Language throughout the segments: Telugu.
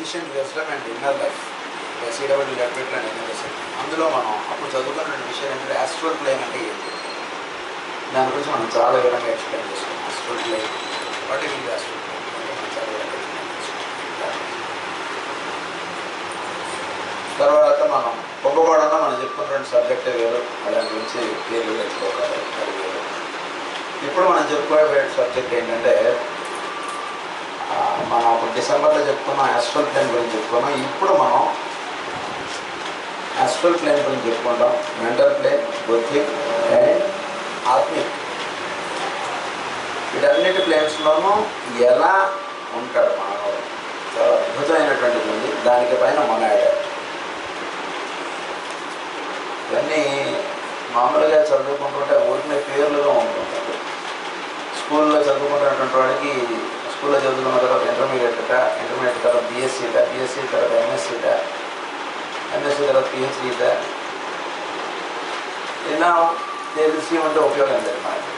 Ancient wisdom and inner life C W Leadbeater and NSL. అందులో మనం అప్పుడు చదువుకున్న విషయం ఏంటంటే ఆస్ట్రల్ ప్లేన్ అంటే ఏంటి, దాని గురించి మనం చాలా వివరంగా ఎక్స్ప్లెయిన్ చేసుకున్నాం. Astral plane what is astral plane మనం చాలా వివరంగా ఎక్స్ప్లెయిన్ చేసుకున్నాం. తర్వాత మనం కుంభకోణంలో మనం చెప్పుకున్నటువంటి సబ్జెక్ట్ వేరు, దాని గురించి పేర్లు తెచ్చుకోవాలి అది వేరు. ఇప్పుడు మనం చెప్పుకోబోయే సబ్జెక్ట్ ఏంటంటే మనం అప్పుడు డిసెంబర్లో చెప్పుకున్నాం ఆస్ట్రల్ ప్లేన్ గురించి చెప్పుకున్నాం. ఇప్పుడు మనం ఆస్ట్రల్ ప్లేన్ గురించి చెప్పుకుంటాం. మెంటల్ ప్లేన్, బుద్ధిక్ అండ్ ఆత్మిక్, వీటన్నిటి ప్లేన్స్లోనూ ఎలా ఉంటాడు మానవుడు, చాలా అద్భుతమైనటువంటిది ఉంది. దానికి పైన మొనాడ్. ఇవన్నీ మామూలుగా చదువుకుంటుంటే ఊరినే పేర్లుగా ఉంటుంటారు. స్కూల్లో చదువుకుంటున్నటువంటి వాడికి స్కూల్లో చదువుకున్న తర్వాత ఇంటర్మీడియట్ తర్వాత బీఎస్సీ తర్వాత ఎంఎస్సీ తర్వాత పిహెచ్డీ ఇలా తెలిసి ఉంటే ఉపయోగం లేదు. మనకి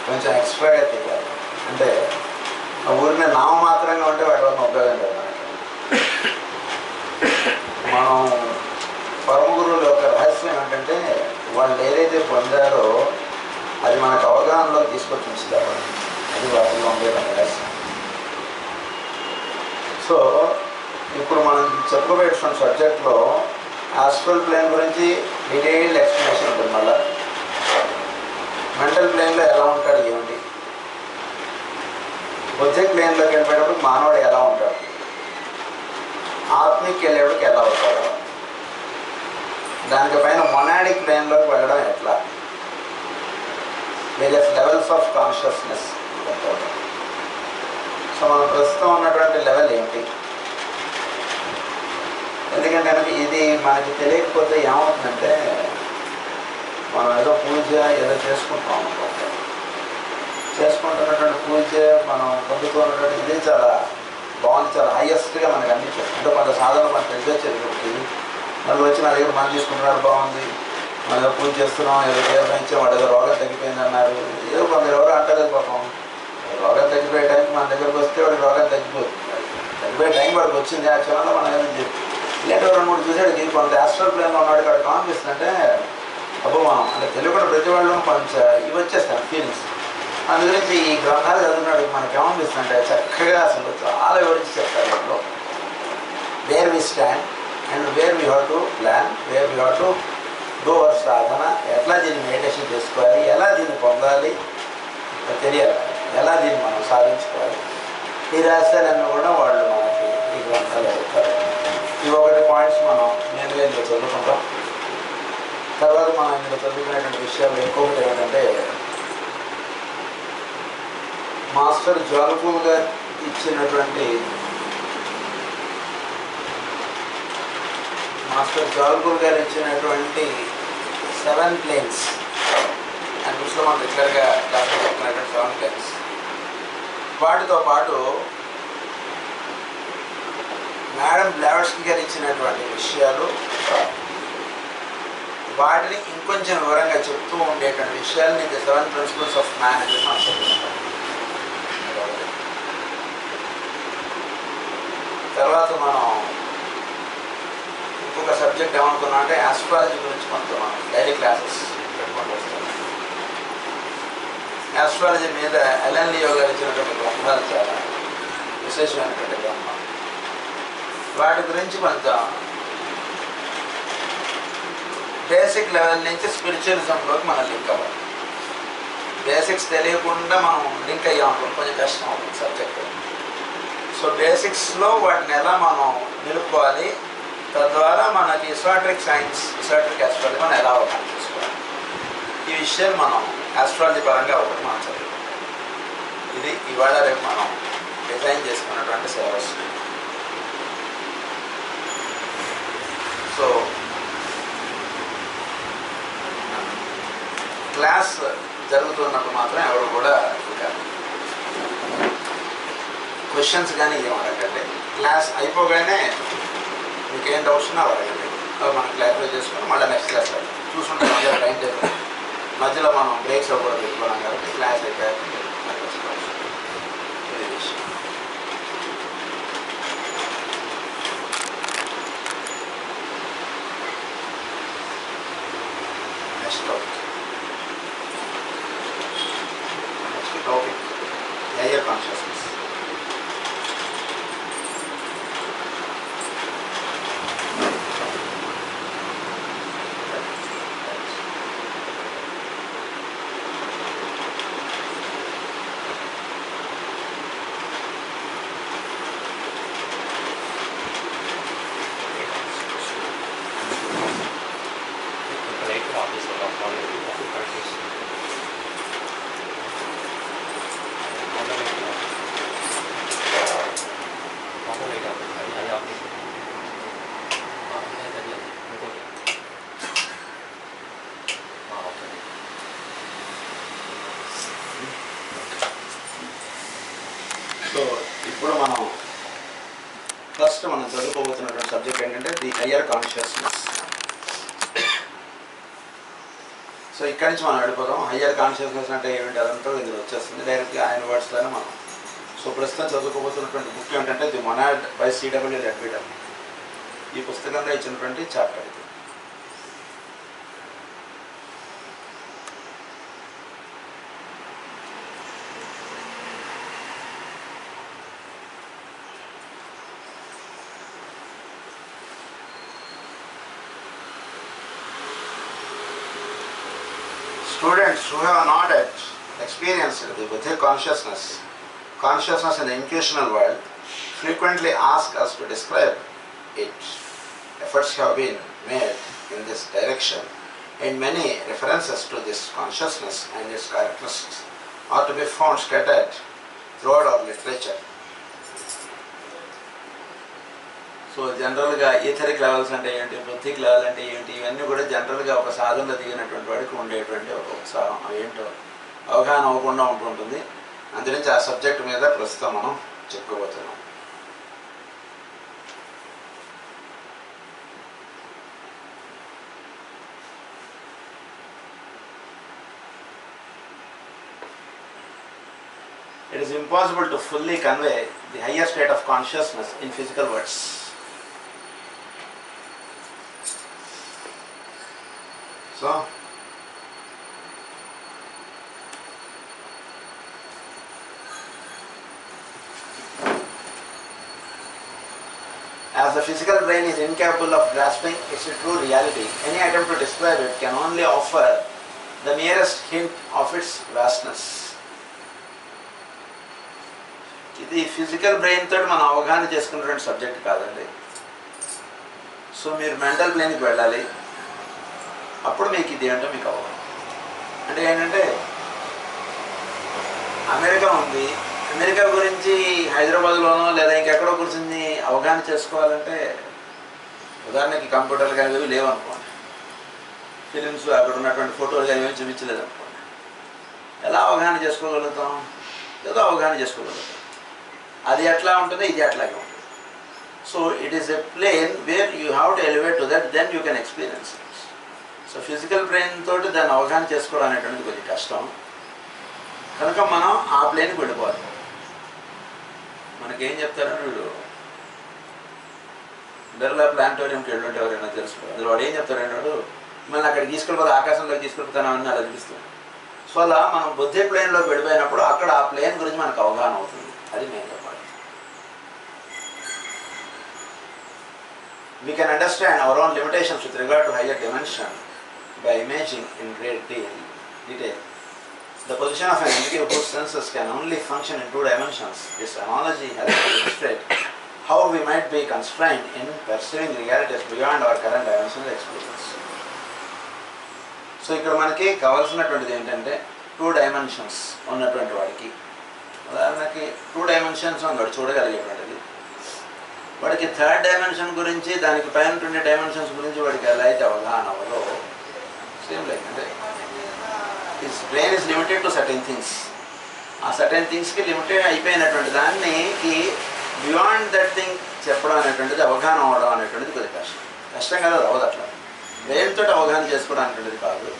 కొంచెం ఎక్స్ట్రాగా తెలియాలి. అంటే ఊరినే నామమాత్రంగా ఉంటే వాటి వల్ల ఉపయోగం లేదు మనకి. మనం పరమ గురువుల యొక్క రహస్యం ఏంటంటే వాళ్ళు ఏదైతే పొందారో అది మనకు అవగాహనలో తీసుకొచ్చి ఉంచుతారు. అది వాటిలో ఉండే రహస్యం. సో ఇప్పుడు మనం చెప్పుకోబోయేటువంటి సబ్జెక్ట్లో ఆస్ట్రల్ ప్లేన్ గురించి డీటెయిల్డ్ ఎక్స్ప్లెనేషన్ ఉంటుంది. మళ్ళీ మెంటల్ ప్లేన్లో ఎలా ఉంటాడు ఏమిటి, బుద్ధిక్ ప్లేన్లోకి వెళ్ళిపోయేటప్పుడు మానవుడు ఎలా ఉంటాడు, ఆత్మిక్ వెళ్ళేటప్పటికి ఎలా అవుతాడు, దానికి పైన మొనాడిక్ ప్లేన్లోకి వెళ్ళడం ఎట్లా, various levels of consciousness. So మనం ప్రస్తుతం ఉన్నటువంటి లెవెల్ ఏమిటి, ఎందుకంటే ఇది మనకి తెలియకపోతే ఏమవుతుందంటే మనం ఏదో పూజ ఏదో చేసుకుంటాం అనుకుంటాం. చేసుకుంటున్నటువంటి పూజ మనం పొందుతున్నటువంటి ఇది చాలా బాగుంది, చాలా హైయెస్ట్గా మనకు అనిపించదు. అంటే కొంత సాధన మన తెలియచేది మళ్ళీ వచ్చి నా దగ్గర మనం తీసుకుంటున్నారు బాగుంది, మనం ఏదో పూజ చేస్తున్నాం, ఏదో దేవుడు ఇచ్చాం, వాడు ఏదో రోగం తగ్గిపోయింది అన్నారు. ఏదో కొందరు ఎవరు అంటలేదు పాపం. రోగం తగ్గిపోయే టైంకి మన దగ్గరకు వస్తే వాడికి రోగం తగ్గిపోతుంది. తగ్గిపోయే టైం వాడికి వచ్చింది. ఆ క్షణంలో మనం ఏదో చెప్పి ఇలాంటి 2-3 చూసాడు కొంత ఆస్ట్రల్ ప్లేన్లో ఉన్నాడు. వాడికి అనిపిస్తుందంటే అబ్బో మనం అంటే తెలియకుండా ప్రతి వాళ్ళు కొంచెం ఇవి వచ్చేస్తాను ఫీలింగ్స్. అందు గురించి ఈ గ్రంథాలు చదివినాడు మనకి ఏమనిపిస్తుందంటే చక్కగా అసలు చాలా వివరించి చెప్తారు. ఇంట్లో where we stand and where we have to plan, where we have to do our sadhana, ఎట్లా దీన్ని మెడిటేషన్ చేసుకోవాలి, ఎలా దీన్ని పొందాలి తెలియాలి, ఎలా దీన్ని మనం సాధించుకోవాలి. ఈ రహస్యాలన్నీ కూడా వాళ్ళు మనకి ఈ గ్రంథాలు చెప్తారు. ఇవి ఒకటి పాయింట్స్ మనం నేనుగా ఇందులో చదువుకుంటాం. తర్వాత మనం ఇందులో చదువుకునేటువంటి విషయాలు ఇంకొకటి ఏంటంటే మాస్టర్ జ్వాలపూల్ గారు ఇచ్చినటువంటి 7 ప్లేన్స్ అండ్ బుక్స్లో మనం రెగ్యులర్గా క్లాస్లో చెప్తున్నటువంటి 7 ప్లేన్స్, వాటితో పాటు మేడం బ్లావెట్స్కీ గారు ఇచ్చినటువంటి విషయాలు, వాటిని ఇంకొంచెం వివరంగా చెప్తూ ఉండేటువంటి విషయాలని ది 7 ప్రిన్సిపల్స్ ఆఫ్ మ్యాన్ అని మనం చెప్తున్నాం. తర్వాత మనం ఇంకొక సబ్జెక్ట్ ఏమనుకున్నాం అంటే ఆస్ట్రాలజీ గురించి కొంత మనం డైలీ క్లాసెస్ పెట్టుకుంటూ వస్తున్నాం. ఆస్ట్రాలజీ మీద ఎలెన్ లియో గారు ఇచ్చినటువంటి గ్రంథాలు చాలా విశేషమైనటువంటి గ్రంథం. వాటి గురించి కొంచెం బేసిక్ లెవెల్ నుంచి స్పిరిచువలిజంలోకి మనం లింక్ అవ్వాలి. బేసిక్స్ తెలియకుండా మనం లింక్ అయ్యామనుకోండి కొంచెం కష్టం అవుతుంది సబ్జెక్ట్. సో బేసిక్స్లో వాటిని ఎలా మనం నిలుపుకోవాలి, తద్వారా మనకి ఎసోటరిక్ సైన్స్, ఎసోటరిక్ ఆస్ట్రాలజీ మనం ఎలా అవగాహన చేసుకోవాలి, ఈ విషయాలు మనం ఆస్ట్రాలజీ పరంగా ఒకటి మనం చదువుకుంటాం. ఇది ఇవాళ రేపు మనం డిజైన్ చేసుకున్నటువంటి సిలబస్. సో క్లాస్ జరుగుతున్నప్పుడు మాత్రం ఎవరు కూడా ఇంకా క్వశ్చన్స్ కానీ ఏం అడగండి. క్లాస్ అయిపోగానే మీకు ఏం డౌట్స్ ఉన్నా అడగండి, అవి మనం క్లారిఫై చేసుకొని మళ్ళీ నెక్స్ట్ క్లాస్ చూసుకుంటాం. మధ్యలో టైం టేబుల్ మధ్యలో మనం బ్రేక్స్ కూడా పెట్టుకున్నాం కాబట్టి క్లాస్ అయిపోయాక ఇది విషయం. ఫస్ట్ మనం చదువుకోబోతున్నటువంటి సబ్జెక్ట్ ఏంటంటే ది హయ్యర్ కాన్షియస్నెస్. సో ఇక్కడి నుంచి మనం వెళ్ళిపోతాం. హయ్యర్ కాన్షియస్నెస్ అంటే ఏమిటి అదంతా ఇందులో వచ్చేస్తుంది డైరెక్ట్గా ఆయన వర్డ్స్లోనే మనం. సో ప్రస్తుతం చదువుకోబోతున్నటువంటి బుక్ ఏంటంటే ది మొనాడ్ బై సిడబ్ల్యూ లెడ్విడర్. ఈ పుస్తకంలో ఇచ్చినటువంటి చాప్టర్ ఇది. Students who have not yet experienced the Buddhic consciousness in the intuitional world, frequently ask us to describe it. Efforts have been made in this direction, and many references to this consciousness and its characteristics are to be found scattered throughout our literature. So జనరల్గా ఈథరిక్ లెవెల్స్ అంటే ఏంటి, బుద్ధిక్ లెవెల్ అంటే ఏంటి, ఇవన్నీ కూడా జనరల్గా ఒక సాధనలో దిగినటువంటి వాడికి ఉండేటువంటి ఒక ఉత్సాహం ఏంటో అవగాహన అవ్వకుండా ఉంటుంటుంది. అందురించి ఆ సబ్జెక్ట్ మీద ప్రస్తుతం మనం చెప్పుకోబోతున్నాం. It is impossible to fully convey the higher state of consciousness in physical words. So, as the physical brain is incapable of grasping its true reality, any attempt to describe it can only offer the merest hint of its vastness. ఇది ఫిజికల్ బ్రెయిన్ తోటి మనం అవగాహన చేసుకున్నటువంటి సబ్జెక్ట్ కాదండి. సో మీరు మెంటల్ ప్లేన్కి వెళ్ళాలి, అప్పుడు మీకు ఇది ఏంటో మీకు అవగాహన. అంటే ఏంటంటే అమెరికా ఉంది, అమెరికా గురించి హైదరాబాద్లోనో లేదా ఇంకెక్కడో కూర్చుని అవగాహన చేసుకోవాలంటే ఉదాహరణకి కంప్యూటర్లు కానీ ఏవి లేవనుకోండి, ఫిలిమ్స్ అక్కడ ఉన్నటువంటి ఫోటోలు కానీ ఏమి చూపించలేదు అనుకోండి, ఎలా అవగాహన చేసుకోగలుగుతాం? ఏదో అవగాహన చేసుకోగలుగుతాం. అది ఎట్లా ఉంటుందో ఇది అట్లాగే ఉంటుంది. So it is a plane where you have to elevate to that, then you can experience it. So physical brain తోటి దాన్ని అవగాహన చేసుకోవడం అనేటువంటిది కొంచెం కష్టం. కనుక మనం ఆ ప్లేన్కి వెళ్ళిపోవాలి. మనకేం చెప్తారంటే వీళ్ళు బిర్లా ప్లానిటోరియంకి వెళ్ళుంటే ఎవరైనా తెలుసుకోవాలి. అందులో వాడు ఏం చెప్తారంటే వాడు మిమ్మల్ని అక్కడికి తీసుకెళ్ళిపోతే ఆకాశంలోకి తీసుకెళ్ళిపోతానని అలా అనిపిస్తుంది. సో అలా మనం బుద్ధి ప్లేన్లోకి వెళ్ళిపోయినప్పుడు అక్కడ ఆ ప్లేన్ గురించి మనకు అవగాహన అవుతుంది. అది నేను చెప్పాలి. We can understand our own limitations with regard to higher dimension by imaging in great detail the position of an entity whose senses can only function in 2 dimensions. This analogy helps to illustrate how we might be constrained in perceiving realities beyond our current dimensional experience. So ఇక్కడ మనకి కావాల్సినటువంటిది ఏంటంటే 2 dimensions ఉన్నటువంటి వాడికి, ఉదాహరణకి 2 dimensions ఉన్నాడు చూడగలిగేటువంటిది, వాడికి 3rd dimension గురించి దానికి పైన 20 dimensions గురించి వాడికి ఎలా అయితే అవగాహన అవ్వదో, సేమ్ లైక్ అంటే his brain is limited to certain things. ఆ సర్టెన్ థింగ్స్కి లిమిటెడ్ అయిపోయినటువంటి దానికి బియాండ్ దట్ థింగ్ చెప్పడం అనేటువంటిది, అవగాహన అవ్వడం అనేటువంటిది కొద్దిగా కష్టం కదా. అది అవ్వదు అట్లా. బ్రెయిన్ తోటి అవగాహన చేసుకోవడం అనేటువంటిది కాదు.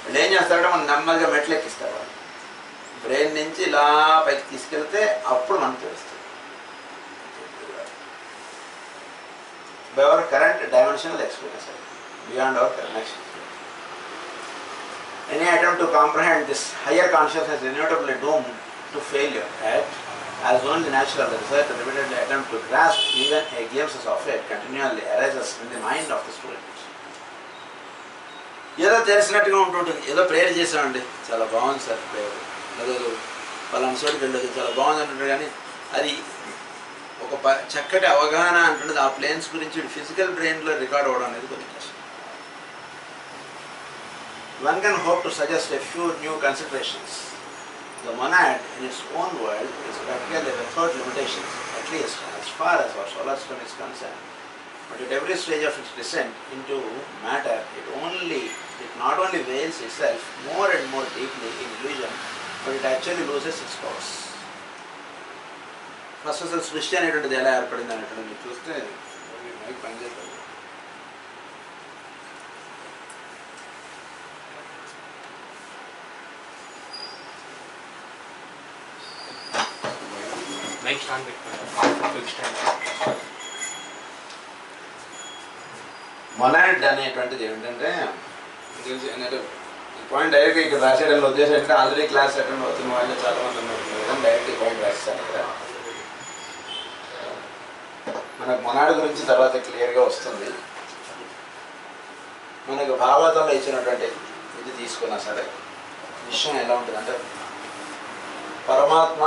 వాళ్ళు ఏం చేస్తారంటే మనం నెమ్మదిగా మెట్లు ఎక్కిస్తారు. వాళ్ళు బ్రెయిన్ నుంచి ఇలా పైకి తీసుకెళ్తే అప్పుడు మనకు తెలుస్తుంది. By our current dimensional experience, beyond our current experience. Any attempt to comprehend this higher consciousness is inevitably doomed to failure, as only natural result of repeatedly attempt to grasp even a glimpse of it continually arises in the mind of the student. ఏదో తెలిసినట్టుగా ఉంటుంటుంది, ఏదో ప్రేయర్ చేసామండి, చాలా బాగుంది సార్ ప్రేయర్, ఏదో పలానా చోటుకి వెళ్ళదు చాలా బాగుంది అంటుంటారు, కానీ అది ఒక చక్కటి అవగాహన అంటున్నది ఆ ప్లేన్స్ గురించి ఫిజికల్ బ్రెయిన్లో రికార్డ్ అవ్వడం అనేది కొంచెం కష్టం. One can hope to suggest a few new considerations. The monad in its own world is practically without limitations, at least as far as our solar system is concerned. But at every stage of its descent into matter, it not only veils itself more and more deeply in illusion, but it actually loses its powers. First అసలు సృష్టి అనేటువంటిది ఎలా ఏర్పడింది అనేటువంటి మీరు చూస్తే మైక్ పనిచేస్తుంది. మైక్ స్టాండ్ పెట్టుకోండి. మొనాడ్ అనేటువంటిది ఏమిటంటే ఈ పాయింట్ డైరెక్ట్గా ఇక్కడ రాసేయడంలో ఉద్దేశం ఏంటంటే ఆల్రెడీ క్లాస్ అటెండ్ అవుతున్న వాళ్ళు చాలా మంది ఉన్నట్టు కదా, డైరెక్ట్ ఈ పాయింట్ రాస్తాను కదా. మనకు మొనాడ్ గురించి తర్వాత క్లియర్గా వస్తుంది. మనకు భాగవతంలో ఇచ్చినటువంటి ఇది తీసుకున్నా సరే విషయం ఎలా ఉంటుందంటే, పరమాత్మ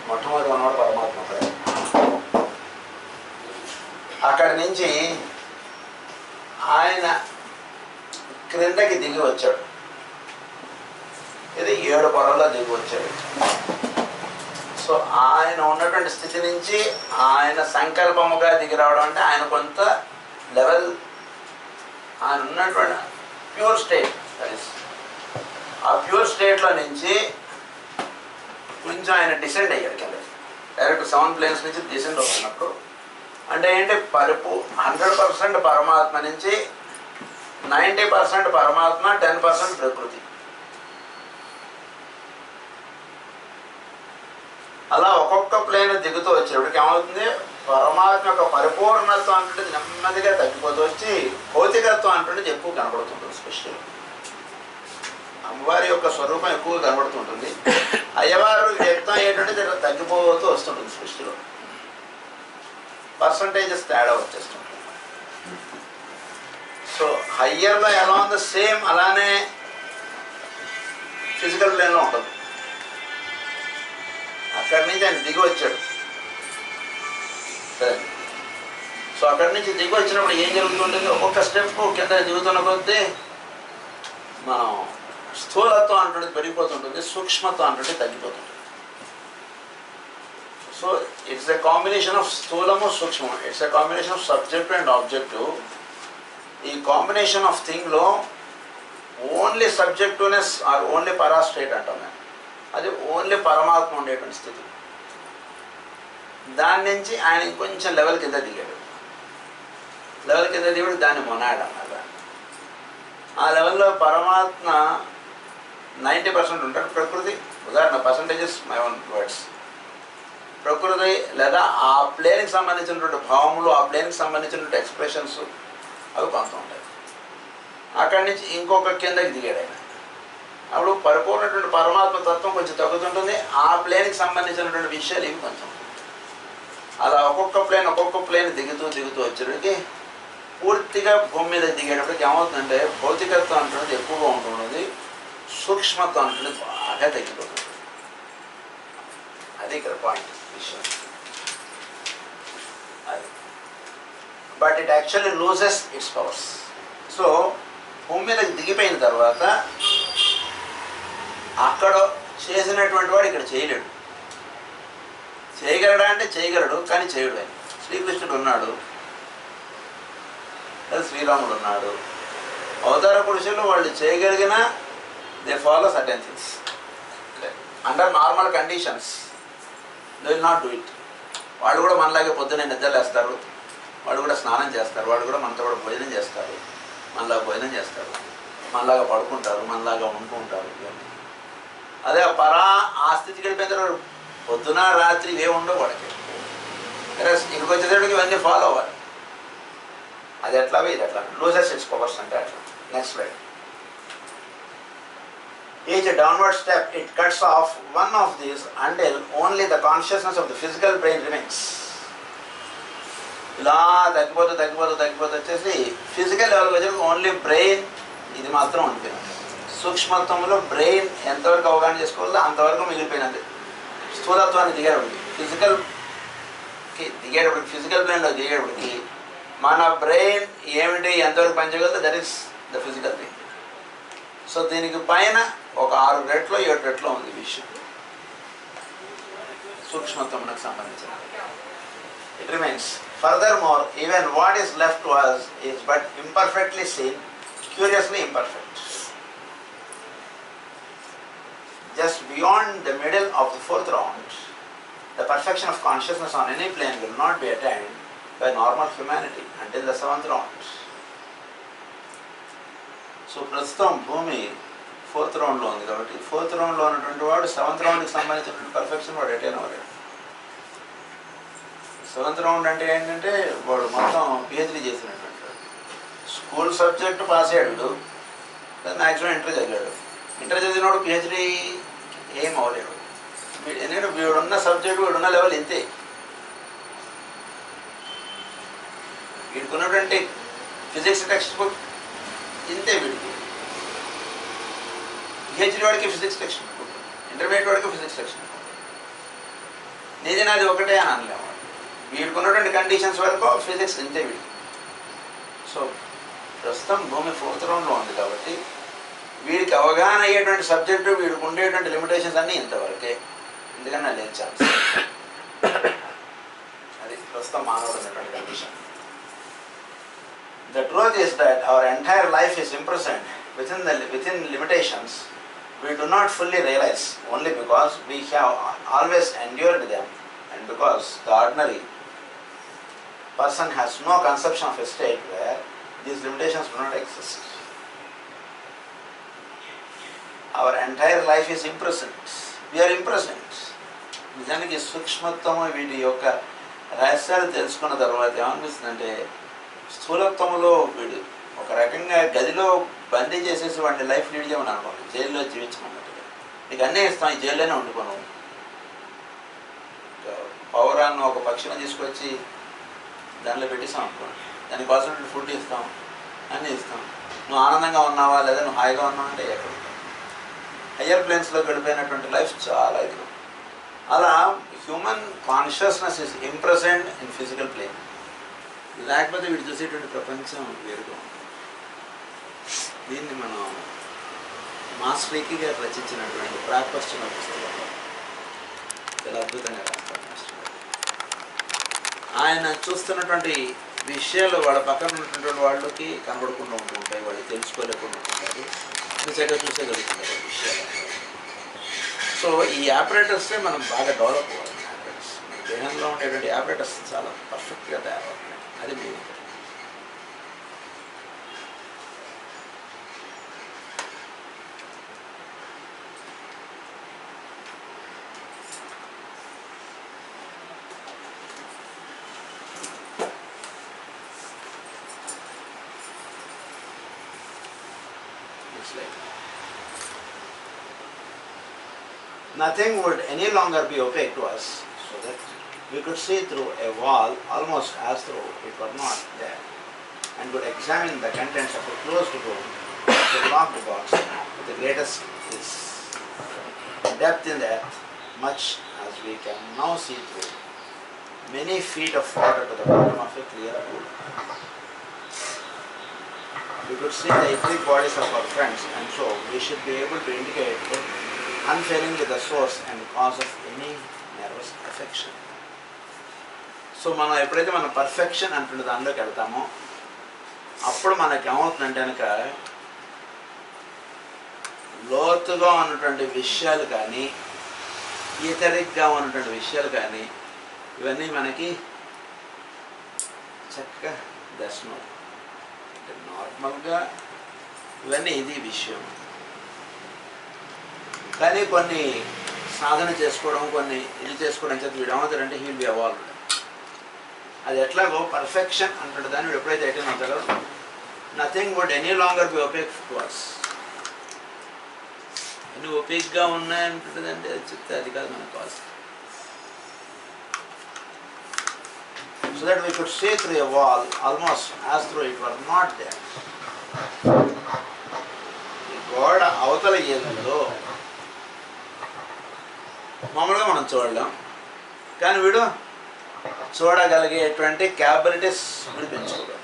మొట్టమొదటి ఉన్నవాడు పరమాత్మ ఒకడే. అక్కడి నుంచి ఆయన క్రిందకి దిగి వచ్చాడు. ఇది 7 పొరల్లో దిగి వచ్చాడు. సో ఆయన ఉన్నటువంటి స్థితి నుంచి ఆయన సంకల్పముగా దిగి రావడం అంటే ఆయన కొంత లెవెల్, ఆయన ఉన్నటువంటి ప్యూర్ స్టేట్, ఆ ప్యూర్ స్టేట్లో నుంచి కొంచెం ఆయన డిసెండ్ అయ్యాడు కింద. డైరెక్ట్ 7 ప్లేన్స్ నుంచి డిసెండ్ అవుతున్నప్పుడు అంటే ఏంటి, 100% పరమాత్మ నుంచి 90% పరమాత్మ, 10% ప్రకృతి. అలా ఒక్కొక్క ప్లేన్ దిగుతూ వచ్చేప్పటికి ఏమవుతుంది, పరమాత్మ యొక్క పరిపూర్ణత్వం అంటే నెమ్మదిగా తగ్గిపోతూ వచ్చి భౌతికత్వం అంటే ఎక్కువ కనబడుతుంటుంది. స్పెషల్ అమ్మవారి యొక్క స్వరూపం ఎక్కువ కనబడుతుంటుంది. అయ్యవారు వ్యక్తం అయ్యేటంటే తగ్గిపోతూ వస్తుంటుంది. సృష్టిలో పర్సంటేజెస్ తేడా వచ్చేస్తుంటుంది. సో హయ్యర్లో ఎలా ఉందో సేమ్ అలానే ఫిజికల్ ప్లేన్లో ఉంటుంది. అక్కడి నుంచి ఆయన దిగి వచ్చాడు. సరే, సో అక్కడి నుంచి దిగి వచ్చినప్పుడు ఏం జరుగుతుంటుంది, ఒక్కొక్క స్టెప్ కింద దిగుతున్న కొద్దీ మనం స్థూలత్వం అంటుంటే పెరిగిపోతుంటుంది, సూక్ష్మత్వం అంటుంటే తగ్గిపోతుంటుంది. So it's a combination of స్థూలము సూక్ష్మము, it's a combination of subject and objective. ఈ కాంబినేషన్ ఆఫ్ థింగ్లో ఓన్లీ సబ్జెక్టివ్నెస్ ఆర్ ఓన్లీ పరా స్టేట్ అంటాం మేము. అది ఓన్లీ పరమాత్మ ఉండేటువంటి స్థితి. దాని నుంచి ఆయన ఇంకొంచెం లెవెల్ కింద దిగాడు. లెవెల్ కింద దిగాడు, దాన్ని మొనాడ్ అన్నారు. ఆ లెవెల్లో పరమాత్మ 90% ఉంటాడు. ప్రకృతి ఉదాహరణ పర్సంటేజెస్ మై ఓన్ వర్డ్స్. ప్రకృతి లేదా ఆ ప్లేన్కి సంబంధించినటువంటి భావములు, ఆ ప్లేన్కి సంబంధించినటువంటి ఎక్స్ప్రెషన్స్ అవి కొంత ఉంటాయి. అక్కడి నుంచి ఇంకొక కిందకి దిగాడు ఆయన. అప్పుడు పరిపూర్ణటువంటి పరమాత్మ తత్వం కొంచెం తగ్గుతుంటుంది. ఆ ప్లేన్కి సంబంధించినటువంటి విషయాలు ఇవి కొంచెం. అలా ఒక్కొక్క ప్లేన్ దిగుతూ వచ్చేటికి పూర్తిగా భూమి మీద దిగేటప్పటికి ఏమవుతుందంటే భౌతికత్వం అంటున్నది ఎక్కువగా ఉంటున్నది, సూక్ష్మత్వం అంటున్నది బాగా తగ్గిపోతుంది. అది ఇక్కడ పాయింట్ విషయం. అది but it actually loses it's powers. So భూమి మీద దిగిపోయిన తర్వాత అక్కడ చేసినటువంటి వాడు ఇక్కడ చేయలేడు. చేయగలడా అంటే చేయగలడు, కానీ చేయడు. ఆయన శ్రీకృష్ణుడు ఉన్నాడు, శ్రీరాముడు ఉన్నాడు. అవతార పురుషులు వాళ్ళు చేయగలిగిన they follow certain things under normal conditions. They will not do it. వాళ్ళు కూడా మనలాగే పొద్దున్నే నిద్రలేస్తారు, వాళ్ళు కూడా స్నానం చేస్తారు, వాళ్ళు కూడా మనతో కూడా భోజనం చేస్తారు, మనలాగా భోజనం చేస్తారు, మనలాగా పడుకుంటారు, మనలాగా ఉంటూ ఉంటారు. అదే ఆ స్థితికి వెళ్ళిపోయిన పొద్దున రాత్రి ఇవే ఉండవు వాడికి. ఇక్కడికి వచ్చేటప్పటికి ఇవన్నీ ఫాలో అవ్వాలి. అది ఎట్లా ఇది ఎట్లా లూజెస్ ఇట్స్ పవర్స్ అంటే అట్లా. Next slide. Each downward step it cuts off one of these until only the consciousness of the physical brain remains. ఇలా తగ్గిపోతూ వచ్చేసి ఫిజికల్ లెవెల్కి వచ్చేసి ఓన్లీ బ్రెయిన్ ఇది మాత్రం ఉండిపోయింది. సూక్ష్మత్వంలో బ్రెయిన్ ఎంతవరకు అవగాహన చేసుకోవాలో అంతవరకు మిగిలిపోయినది. స్థూలత్వాన్ని దిగేటప్పటికి ఫిజికల్ ప్లేన్లో దిగేటప్పటికి మన బ్రెయిన్ ఏమిటి ఎంతవరకు పనిచేయగలదో that is the physical thing. So దీనికి పైన ఒక 6 రెట్లో 7 రెట్లో ఉంది విషయం సూక్ష్మత్వమునకు సంబంధించిన. It remains furthermore even what is left to us is but imperfectly seen, curiously imperfect. Just beyond the middle of the 4th round The perfection of consciousness on any plane will not be attained by normal humanity until the seventh round. So ప్రస్తుతం భూమి 4th రౌండ్లో ఉంది కాబట్టి 4th రౌండ్లో ఉన్నటువంటి వాడు 7th రౌండ్కి సంబంధించినటువంటి పర్ఫెక్షన్ వాడు అటైన్ అవ్వలేడు. 7th రౌండ్ అంటే ఏంటంటే వాడు మొత్తం పిహెచ్డీ చేసినటువంటి వాడు. స్కూల్ సబ్జెక్ట్ పాస్ అయ్యాడు, మ్యాక్సిమం ఇంటర్ చదివాడు. ఇంటర్ చదివినవాడు పిహెచ్డీ ఏం అవ్వలేడు. ఎందుకంటే వీడున్న సబ్జెక్ట్ వీడున్న లెవెల్ ఇంతే. వీడుకున్నటువంటి ఫిజిక్స్ టెక్స్ట్ బుక్ ఇంతే వీడికి. పిహెచ్డీ వాడికి ఫిజిక్స్ టెక్స్ట్ బుక్, ఇంటర్మీడియట్ వాడికి ఫిజిక్స్ టెక్స్ట్ బుక్. నీది నాది ఒకటే అని అనలేము. వీడుకున్నటువంటి కండిషన్స్ వరకు ఫిజిక్స్ ఇంతే వీడికి. సో ప్రస్తుతం భూమి 4th రౌండ్లో ఉంది కాబట్టి వీడికి అవగాహన అయ్యేటువంటి సబ్జెక్టు వీడికి ఉండేటువంటి లిమిటేషన్స్ అన్నీ ఇంతవరకే. ఎందుకని నాకు లేదు ఛాన్స్. అది ప్రస్తుతం మానవుడు ఉన్నటువంటి condition. The truth is that our entire life is imprisoned within limitations we do not fully realize, only because we have always endured them and because the ordinary person has no conception of a state where these limitations do not exist. Our entire life is imprisoned. We are imprisoned. నిజానికి సూక్ష్మత్వము వీటి యొక్క రహస్యాలు తెలుసుకున్న తర్వాత ఏమనిపిస్తుందంటే, స్థూలత్వంలో వీడు ఒక రకంగా గదిలో బందీ చేసేసి వాడిని లైఫ్ లీడ్ చేయమని అనుకోండి, జైల్లో జీవించమన్నట్టుగా. నీకు అన్నీ ఇస్తాం, ఈ జైల్లోనే ఉండిపోను. పౌరాన్ని ఒక పక్షిని తీసుకొచ్చి దానిలో పెట్టిస్తాం అనుకోండి, దానికోసం ఫుడ్ ఇస్తాం, అన్నీ ఇస్తాం. నువ్వు ఆనందంగా ఉన్నావా లేదా నువ్వు హాయిగా ఉన్నావు అంటే ఎక్కడ. హయ్యర్ ప్లేన్స్లోకి వెళ్ళిపోయినటువంటి లైఫ్ చాలా ఇది. అలా human consciousness is imprisoned in physical plane. లేకపోతే వీడు చూసేటువంటి ప్రపంచం వేరుగా ఉంది. దీన్ని మనం మాస్టర్ రీకీ గారు రచించినటువంటి ప్రాక్పశ్చిమ పుస్తకంలో చాలా అద్భుతంగా రాస్తారు మాస్టర్ గారు. ఆయన చూస్తున్నటువంటి విషయాలు వాళ్ళ పక్కన ఉన్నటువంటి వాళ్ళకి కనబడకుండా ఉంటూ ఉంటాయి, వాళ్ళు తెలుసుకోలేకుండా ఉంటుంటారు, నిజంగా చూసేగలుగుతుంటారు విషయాలు. సో ఈ ఆపరేటర్సే మనం బాగా డెవలప్ అవ్వాలి. ఆపరేటర్స్ మన దేహంలో ఉండేటువంటి ఆపరేటర్స్ చాలా పర్ఫెక్ట్గా తయారవుతున్నాయి. అది మీరు nothing would any longer be opaque to us, so that we could see through a wall almost as though it were not there, and could examine the contents of a closed room, a locked box, with the greatest ease. Depth in the earth, much as we can now see through many feet of water to the bottom of a clear pool. We could see the etheric bodies of our friends, and so we should be able to indicate unfailingly the source and cause of any nervous affection. So మనం ఎప్పుడైతే మనం పర్ఫెక్షన్ అంటున్న దానిలోకి వెళ్తామో అప్పుడు మనకి ఏమవుతుందంటే కనుక లోతుగా ఉన్నటువంటి విషయాలు కానీ ఈథరిక్గా ఉన్నటువంటి విషయాలు కానీ ఇవన్నీ మనకి చక్కగా దర్శనం. అంటే నార్మల్గా ఇవన్నీ ఇది విషయం, కానీ కొన్ని సాధన చేసుకోవడం, కొన్ని ఇది చేసుకోవడం చేత వీడు ఏమవుతాడంటే హీ విల్ బి అవాల్వ్డ్. అది ఎట్లాగో పర్ఫెక్షన్ అంటుండే దాన్ని వీడు ఎప్పుడైతే అటెండ్ అవుతాడో nothing would any longer be opaque to us. అన్ని ఒపేక్గా ఉన్నాయంటుందంటే అది చెప్తే అది కాదు మనకు కావాల్సింది. So that we could see through a wall almost as though it were not there. ఈ గోడ అవతల ఏదో మామూలుగా మనం చూడలేం, కానీ వీడు చూడగలిగేటువంటి క్యాపబిలిటీస్ వీడు పెంచుకోగలరు.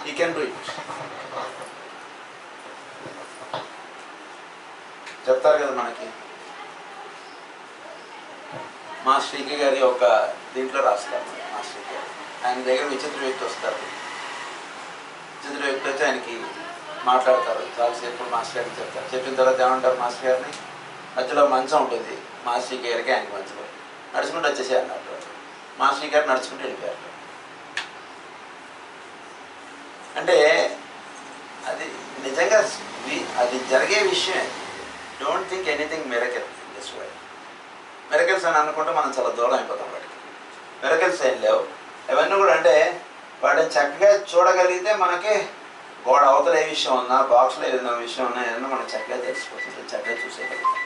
ఈ కెన్ డూ ఇట్. చెప్తారు కదా మనకి మా శ్రీకి గారి ఒక దీంట్లో రాస్తారు. మా శ్రీకి గారు ఆయన దగ్గర విచిత్ర వ్యక్తి వస్తారు. విచిత్ర వ్యక్తి వచ్చి ఆయనకి మాట్లాడతారు చాలాసేపు. మాస్టర్ గారికి చెప్తారు. చెప్పిన తర్వాత ఏమంటారు మాస్టర్ గారిని, మధ్యలో మంచం ఉంటుంది మాస్టర్ గారికి ఆయనకి మధ్యలో. నడుచుకుంటూ వచ్చేసే అన్నట్టు. మాస్టర్ గారు నడుచుకుంటూ వెళ్ళిపోయారు. అంటే అది నిజంగా అది జరిగే విషయం. Don't think anything miracle in this world. Miracles అని అనుకుంటే మనం చాలా దూరం అయిపోతాం. వాటికి మిరకల్స్ ఏం లేవు. అవన్నీ కూడా అంటే వాటిని చక్కగా చూడగలిగితే మనకి గోడ అవతల ఏ విషయం ఉన్నా, బాక్స్లో ఏదైనా విషయం ఉన్నా ఏదైనా మనం చక్కగా తెలిసిపోతుంది, చక్కగా చూసేయగలుగుతాం.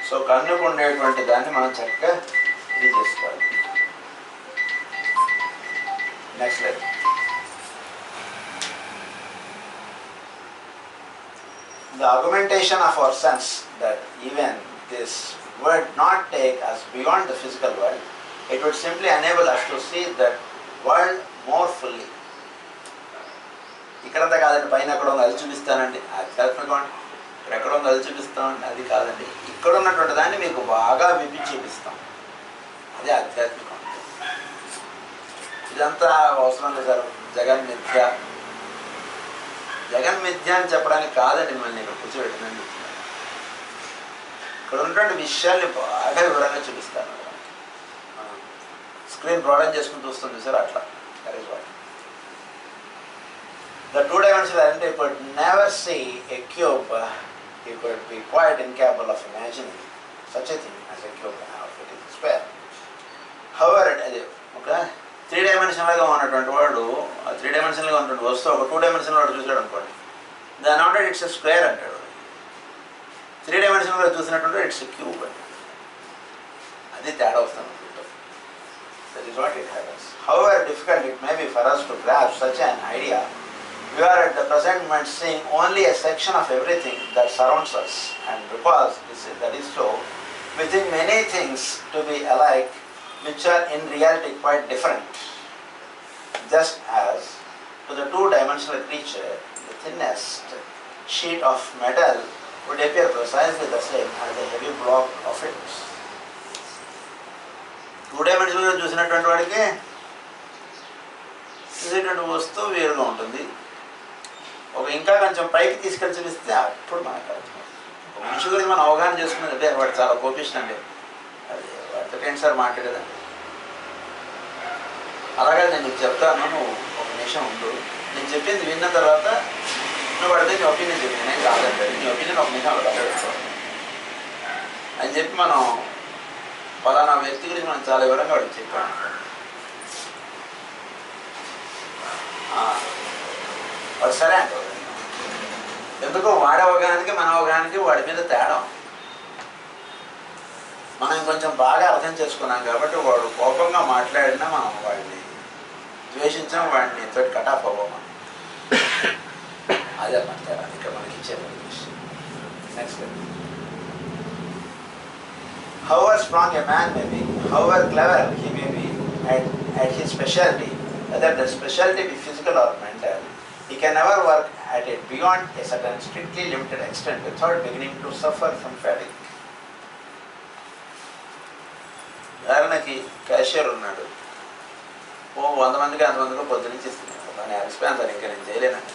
సో కన్నుకు ఉండేటువంటి దాన్ని మనం చక్కగా ఇది చేసుకోవాలి. Next life. The augmentation of our sense that even this would not take us beyond the physical world, it would simply enable us to see that world more fully. ఇక్కడంతా కాదండి, పైన ఎక్కడ ఉందో అది చూపిస్తానండి, ఆధ్యాత్మికం అండి, ఇక్కడ ఎక్కడ ఉందో అది చూపిస్తామండి, అది కాదండి, ఇక్కడ ఉన్నటువంటి దాన్ని మీకు బాగా విప్పి చూపిస్తాం, అది ఆధ్యాత్మికం. ఇదంతా అవసరం లేదు సార్. జగన్మిథ్య జగన్మిథ్య అని చెప్పడానికి కాదండి మిమ్మల్ని ఇక్కడ కూర్చోబెట్టిందని చెప్తున్నాను. ఇక్కడ ఉన్నటువంటి విషయాల్ని బాగా వివరంగా చూపిస్తాను. స్క్రీన్ బ్రాడన్ చేసుకుని చూస్తుంది సార్, అట్లా. That is what the two-dimensional identity could never see a cube. You could be quite incapable of imagining such a thing as a cube now if it is a square. However, okay, త్రీ-డైమెన్షనల్గా ఉన్నటువంటి వాడు, ఆ త్రీ-డైమెన్షనల్గా ఉన్నటువంటి వస్తువు ఒక టూ-డైమెన్షనల్ వాడు చూసాడు అనుకోండి, దాని అంటే ఇట్స్ ఎ స్క్వేర్ అంటాడు. త్రీ-డైమెన్షనల్గా చూసినటువంటి ఇట్స్ ఎ క్యూబ్ అండి. అది తేడా వస్తుంది. That is what it happens. However difficult it may be for us to grasp such an idea, we are at the present moment seeing only a section of everything that surrounds us, and because that is so, we think many things to be alike which are in reality quite different. Just as to the two-dimensional creature, the thinnest sheet of metal would appear precisely the same as the heavy block of it. టూ-డైమెన్షనల్గా చూసినటువంటి వాడికి చూసేటువంటి వస్తువు వేరుగా ఉంటుంది. ఒక ఇంకా కొంచెం పైకి తీసుకెళ్ళి చూపిస్తే అప్పుడు మనకు అర్థం. ఒక మనిషి గురించి మనం అవగాహన చేసుకున్నది అంటే వాడు చాలా కోపిష్ట అండి, అది వాటితో ఏంటి సార్ మాట్లాడేదండి. అలాగే నేను నీకు చెప్తాను, నువ్వు ఒక నిమిషం ఉండు, నేను చెప్పింది విన్న తర్వాత నువ్వు వాడితే నీ ఒపీనియన్ చెప్పింది, నేను కాదంటే నీ ఒపీనియన్ ఒక నిమిషం అలా పెడతాను అని చెప్పి మనం ఫలానా వ్యక్తి గురించి మనం చాలా వివరంగా వాడికి చెప్పాను. వాడు సరే అంటే ఎందుకో వాడి అవగాహనకి మన అవగాహనకి వాడి మీద తేడా. మనం కొంచెం బాగా అర్థం చేసుకున్నాం కాబట్టి వాడు కోపంగా మాట్లాడినా మనం వాడిని ద్వేషించాం, వాడిని తోటి కట్ ఆఫ్ అవ్వమా, అదే మన తేడా ఇక్కడ మనకి ఇచ్చే విషయం. Next. However strong a man may be, however clever he may be at his specialty, whether the specialty be physical or mental, he can never work at it beyond a certain strictly limited extent without beginning to suffer from fatigue. ఉదాహరణకి క్యాషియర్ ఉన్నాడు, 100 మందికి 100 మందికి పొద్దునుంచి ఇస్తున్నాడు, కానీ అలసిపోయాను సార్ ఇంకా నేను చేయలేనండి,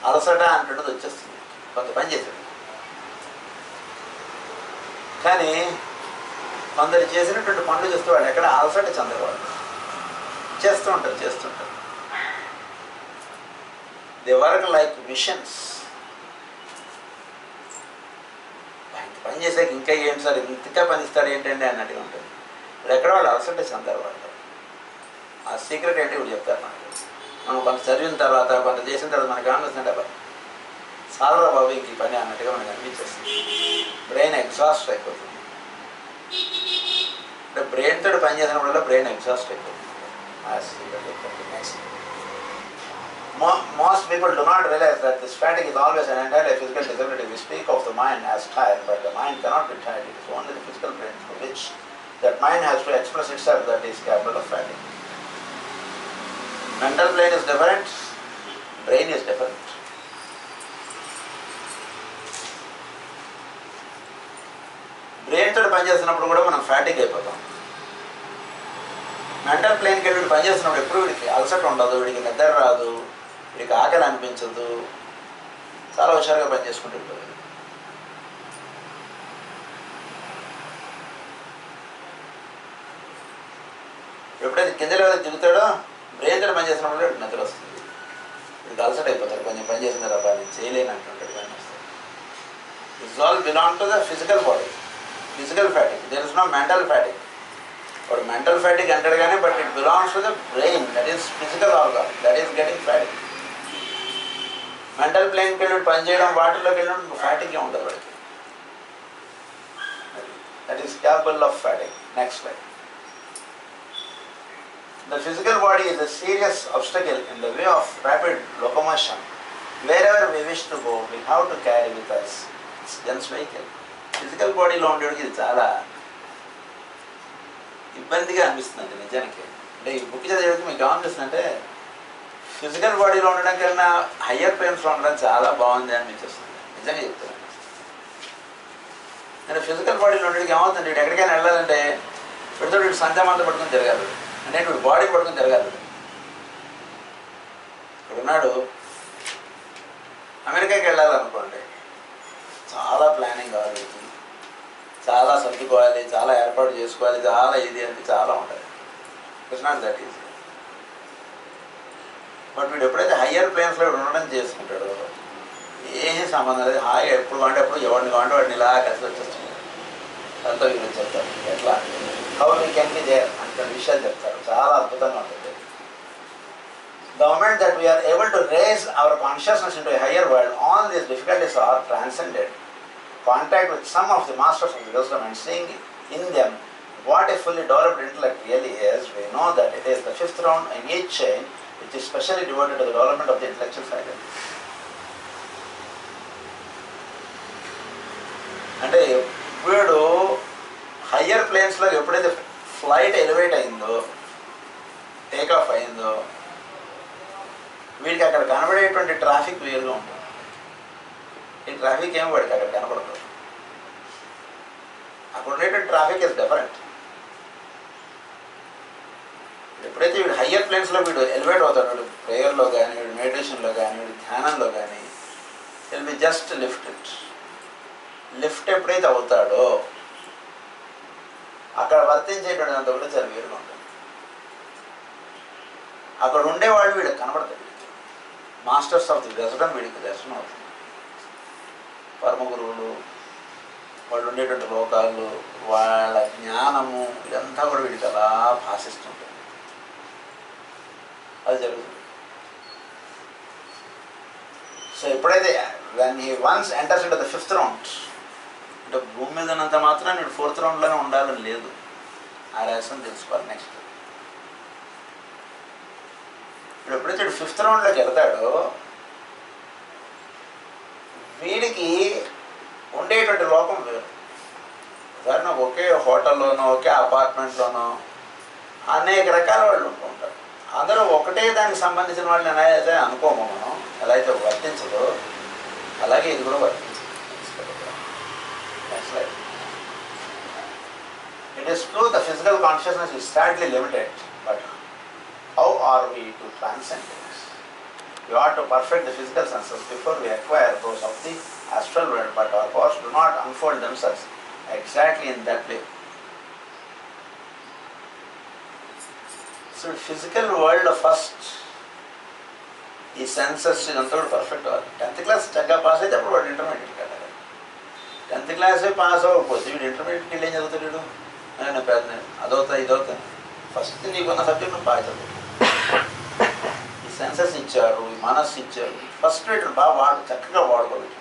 అలసట అంటున్నది వచ్చేస్తుంది, కొంత పని చేశాడు. కానీ కొందరు చేసినటువంటి పనులు చూస్తూ వాడు ఎక్కడ అలసట చెందవాడు, చేస్తుంటారు. They work like machines. పని చేసాక ఇంకా ఏంటి సార్ ఇంతగా పనిస్తాడు ఏంటండి అన్నట్టుగా ఉంటుంది. ఇప్పుడు ఎక్కడ వాళ్ళు అలసట చెందారు వాళ్ళు. ఆ సీక్రెట్ ఏంటి ఇప్పుడు చెప్తారు మనకు. మనం కొంత చదివిన తర్వాత కొంత చేసిన తర్వాత మనకు అనిపిస్తుంటే సాలరా బాబు ఇంక ఈ పని అన్నట్టుగా మనకు అనిపించేస్తుంది. బ్రెయిన్ ఎగ్జాస్ట్ అయిపోతుంది. అంటే బ్రెయిన్ తోటి పని చేసినప్పుడల్లా బ్రెయిన్ ఎగ్జాస్ట్ అయిపోతుంది. Next. Most people do not realize that this fatigue is always an entirely physical disability. We speak of the mind as tired, but the mind cannot be tired. It is only the physical brain for which that mind has to express itself that is capable of fatigue. Mental plane is different, brain is different. Brain తోటి పనిచేస్తున్నప్పుడు కూడా మనం ఫ్యాటిక్ అయిపోతాం. మెంటల్ ప్లేన్కి వెళ్ళి పనిచేస్తున్నప్పుడు ఎప్పుడు వీడికి అలసట ఉండదు, వీడికి నిద్ర రాదు, వీడికి ఆకలి అనిపించదు, చాలా హుషారుగా పనిచేసుకుంటూ వెళ్ళిపోతుంది. ఎప్పుడైతే కింద లెవెల్ దిగుతాడో బ్రెయిన్ తోటి పని చేసినప్పుడు నిద్ర వస్తుంది. ఇప్పుడు అలసట అయిపోతాడు, కొంచెం పని చేసిన తర్వాత నేను చేయలేను అంటుంటాడు. కానీ వస్తుంది. It's all belong to the physical body, physical fatigue. There is no mental fatigue. వాడు మెంటల్ ఫ్యాటిక్ అంటాడు కానీ but it belongs to the brain, that is physical organ, that is getting fatigue. Mental ప్లేన్కి వెళ్ళి పని చేయడం, వాటిలోకి వెళ్ళినప్పుడు ఫ్యాటిక్ ఉండదు వాడికి. That is capable of fatigue. Next slide. The physical body is a serious obstacle in the way of rapid locomotion. Wherever we wish to go, we have to carry with us dense vehicle. Physical body లో ఉండేవాడికి ఇది చాలా ఇబ్బందిగా అనిపిస్తుంది నిజానికి. అంటే ఈ బుక్ చదివేది మీకు ఏమనిపిస్తుందంటే ఫిజికల్ బాడీలో ఉండడం కన్నా హయ్యర్ ప్లేన్స్లో ఉండడం చాలా బాగుంది అనిపించేస్తుంది. నిజంగా చెప్తున్నాను. నేను ఫిజికల్ బాడీలో ఉండేది ఏమవుతుంది, వీడు ఎక్కడికైనా వెళ్ళాలంటే వీడితో వీడు సంధ్యామంతా పట్టుకొని తిరగాలి, అంటే వీడు బాడీ పట్టుకొని తిరగాలి. ఇక్కడున్నాడు అమెరికాకి వెళ్ళాలనుకోండి, చాలా ప్లానింగ్ కావాలి, చాలా సర్దుకోవాలి, చాలా ఏర్పాటు చేసుకోవాలి, చాలా ఇది అంటే చాలా ఉంటుంది. It's not that easy. But వీడు ఎప్పుడైతే హయ్యర్ ప్లేన్స్లో ఉండడం చేసుకుంటాడో ఏమీ సంబంధం లేదు. హాయిగా ఎప్పుడు కాంటే ఎప్పుడు ఎవరిని కాంటే వాడిని ఇలా కలిసి వచ్చేస్తుంది. అంతా వీళ్ళు చెప్తారు ఎట్లా how we can be there అంటే విషయాలు చెప్తారు. చాలా అద్భుతంగా ఉంటుంది. The moment that we are able to raise our consciousness into a higher world, all these difficulties are transcended. Contact with some of the masters of the wisdom and seeing in them what a fully developed intellect really is, we know that it is the fifth round in each chain, which is specially devoted to the development of the intellectual faculty. అంటే వీడు హయ్యర్ ప్లేన్స్లో ఎప్పుడైతే ఫ్లైట్ ఎలివేట్ అయిందో, టేక్ ఆఫ్ అయిందో, వీడికి అక్కడ కనబడేటువంటి ట్రాఫిక్ వేరుగా ఉంటుంది. ఈ ట్రాఫిక్ ఏమో వాడికి అక్కడ కనపడదు. అక్కడ ఉండేటువంటి ట్రాఫిక్ ఇస్ డిఫరెంట్. ఎప్పుడైతే వీడు హయ్యర్ ప్లేన్స్లో వీడు ఎలివేట్ అవుతాడు, వీడు ప్రేయర్లో కానీ, వీడు మెడిటేషన్లో కానీ, వీడు ధ్యానంలో కానీ, will be just lift. Lift ఎప్పుడైతే అవుతాడో అక్కడ వర్తించేటువంటిదంతా కూడా చాలా వేరుగా ఉంటుంది. అక్కడ ఉండేవాళ్ళు వీడికి కనబడతాడు. మాస్టర్స్ ఆఫ్ ది విజ్డమ్ వీడికి దర్శనం అవుతుంది. పరమ గురువులు, వాళ్ళు ఉండేటువంటి లోకాలు, వాళ్ళ జ్ఞానము, ఇదంతా కూడా వీడికి అలా భాషిస్తుంటుంది. అది జరుగుతుంది. సో ఎప్పుడైతే when he once enters into the fifth round, అంటే భూమి మీద ఉన్నంత మాత్రం వీడు ఫోర్త్ రౌండ్లోనే ఉండాలని లేదు. ఆ రహస్యం తెలుసుకోవాలి. నెక్స్ట్ ఇప్పుడు ఎప్పుడైతే వీడు ఫిఫ్త్ రౌండ్లోకి వెళ్తాడో వీడికి ఉండేటువంటి లోకం వేరు. ఉదాహరణ ఒకే హోటల్లోనో, ఒకే అపార్ట్మెంట్లోనో అనేక రకాల వాళ్ళు ఉంటూ ఉంటారు. అందరూ ఒకటే దానికి సంబంధించిన వాళ్ళని ఎలా అయితే అనుకోమో మనం, ఎలా అయితే వర్తించదో అలాగే ఇది కూడా వర్తించదు. It is true the physical consciousness is sadly limited, but how are we to transcend it? We ought to perfect the physical senses before we acquire those of the astral world, but our powers do not unfold themselves exactly in that way. So physical world first, ఈ సెన్సెస్ ఇదంతా కూడా పర్ఫెక్ట్ అవ్వాలి. 10th క్లాస్ చక్కగా పాస్ అయితే అప్పుడు వాడు ఇంటర్మీడియట్కి వెళ్ళాలి. 10th క్లాసే పాస్ అవ్వకపోతే వీడు ఇంటర్మీడియట్కి వెళ్ళి ఏం చదువుతాడు? నేను పెద్ద అదవుతా ఇదవుతా. ఫస్ట్ నీకున్న సబ్జెక్ట్ నువ్వు బాగా చదువు. ఈ సెన్సెస్ ఇచ్చారు, ఈ మనస్సు ఇచ్చారు, ఫస్ట్ వీటిని బాగా చక్కగా వాడుకోవచ్చు.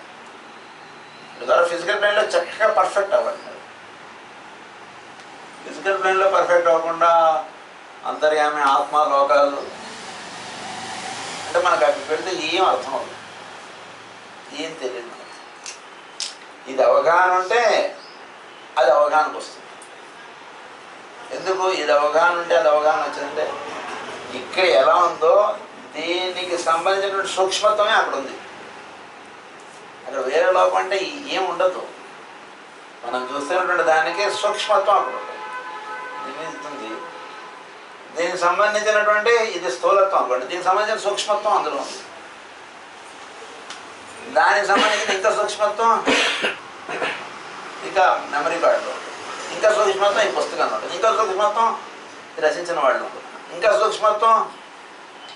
ఇప్పుడు ద్వారా ఫిజికల్ ప్లేన్లో చక్కగా పర్ఫెక్ట్ అవ్వాలి. ఫిజికల్ ప్లేన్లో పర్ఫెక్ట్ అవ్వకుండా అంతర్యామి, ఆత్మ, లోకాలు అంటే మనకు అవి పెడితే ఏం అర్థం అవుతుంది, ఏం తెలియదు మనకి. ఇది అవగాహన ఉంటే అది అవగాహనకు వస్తుంది. ఎందుకు ఇది అవగాహన ఉంటే అది అవగాహన వచ్చిందంటే ఇక్కడ ఎలా ఉందో దీనికి సంబంధించినటువంటి సూక్ష్మత్వమే అక్కడ ఉంది. అక్కడ వేరే లోపం అంటే ఏం ఉండదు. మనం చూస్తున్నటువంటి దానికి సూక్ష్మత్వం అక్కడ ఉంటుంది. ఉంది. దీనికి సంబంధించినటువంటి ఇది స్థూలత్వం అనుకోండి, దీనికి సంబంధించిన సూక్ష్మత్వం అందులో ఉంది. దానికి సంబంధించిన ఇంకా సూక్ష్మత్వం ఇంకా మెమరీ కార్డులో, ఇంకా సూక్ష్మత్వం ఈ పుస్తకంలో ఉంటుంది, ఇంకా సూక్ష్మత్వం రచించిన వాళ్ళు. ఇంకా సూక్ష్మత్వం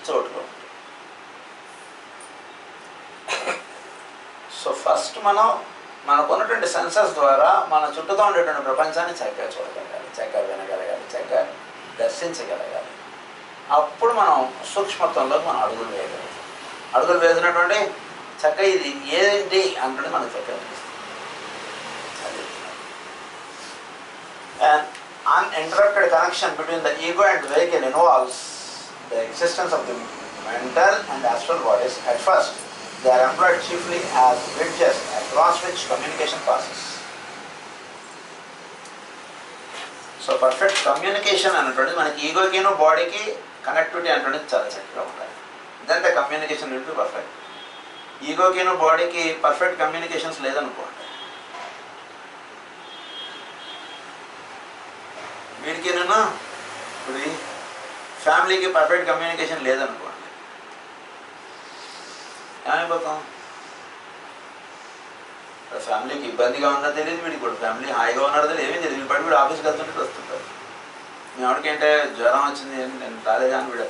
చోటులో. సో ఫస్ట్ మనకు ఉన్నటువంటి సెన్సెస్ ద్వారా మన చుట్టూతో ఉండేటువంటి ప్రపంచాన్ని చక్కగా చూడగలగాలి, చక్కగా వినగలగాలి, చక్కగా దర్శించగలగాలి. అప్పుడు మనం సూక్ష్మత్వంలోకి మనం అడుగులు వేయగలుగుతాం. అడుగులు వేసినటువంటి చక్కగా ఇది ఏంటి అంటే మనకు చక్కగా అనిపిస్తుంది. అది an uninterrupted connection between the ego and vehicle involves the existence of the mental and astral bodies. At first, they are employed chiefly as bridges across which communication passes. So, perfect communication అన్నటువంటి మనకి ఈగోకిను బాడీకి కనెక్టివిటీ అంటే చాలా చక్కగా ఉంటాయి. Then the communication will be perfect. ఈగోకిను బాడీకి పర్ఫెక్ట్ కమ్యూనికేషన్స్ లేదనుకోండి, వీడికినా ఇప్పుడు ఫ్యామిలీకి పర్ఫెక్ట్ కమ్యూనికేషన్ లేదనుకోండి, ఏమైపోతాం? ఫ్యామిలీకి ఇబ్బందిగా ఉందో తెలియదు, వీడికి కూడా ఫ్యామిలీ హాయిగా ఉన్నారో తెలియదు, ఏమీ తెలియదు. వీడు వీడు ఆఫీస్కి వెళ్తుంటే వస్తుంటారు. మీ ఆవిడకేంటే జ్వరం వచ్చింది, నేను రాలేదా అని వీడు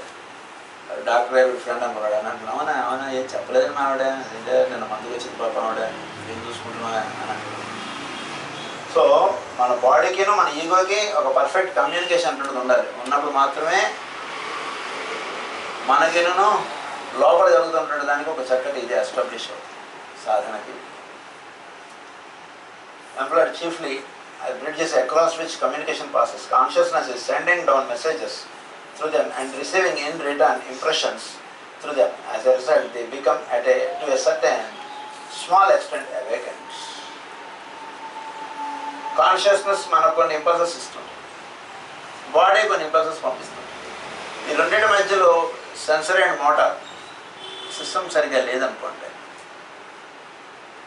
డాక్టర్ వీడు ఫ్రెండ్ అనుకున్నాడు అని అంటున్నాం. అవునా ఏం చెప్పలేదని మా ఆవిడ, అంటే నిన్న మందుకు వచ్చింది పాప ఆవిడ, ఏం చూసుకుంటున్నా అని అంటున్నాడు. సో మన బాడీకిను మన ఈగోకి ఒక పర్ఫెక్ట్ కమ్యూనికేషన్ అంటున్నది ఉండాలి. ఉన్నప్పుడు మాత్రమే మనకిను లోపల జరుగుతున్నటువంటి దానికి ఒక చక్కటి ఇది ఎస్టాబ్లిష్ అవుతుంది సాధనకి. Employed chiefly as bridges across which communication passes. Consciousness is sending down messages through them and receiving in return impressions through them. As a result, they become to a certain small extent awakened. Consciousness మనకు కొన్ని ఇంపల్సెస్ ఇస్తుంది, బాడీ కొన్ని ఇంపల్సెస్ పంపిస్తుంది. ఈ రెండింటి మధ్యలో సెన్సరీ అండ్ మోటార్ సిస్టమ్ సరిగ్గా లేదనుకోండి,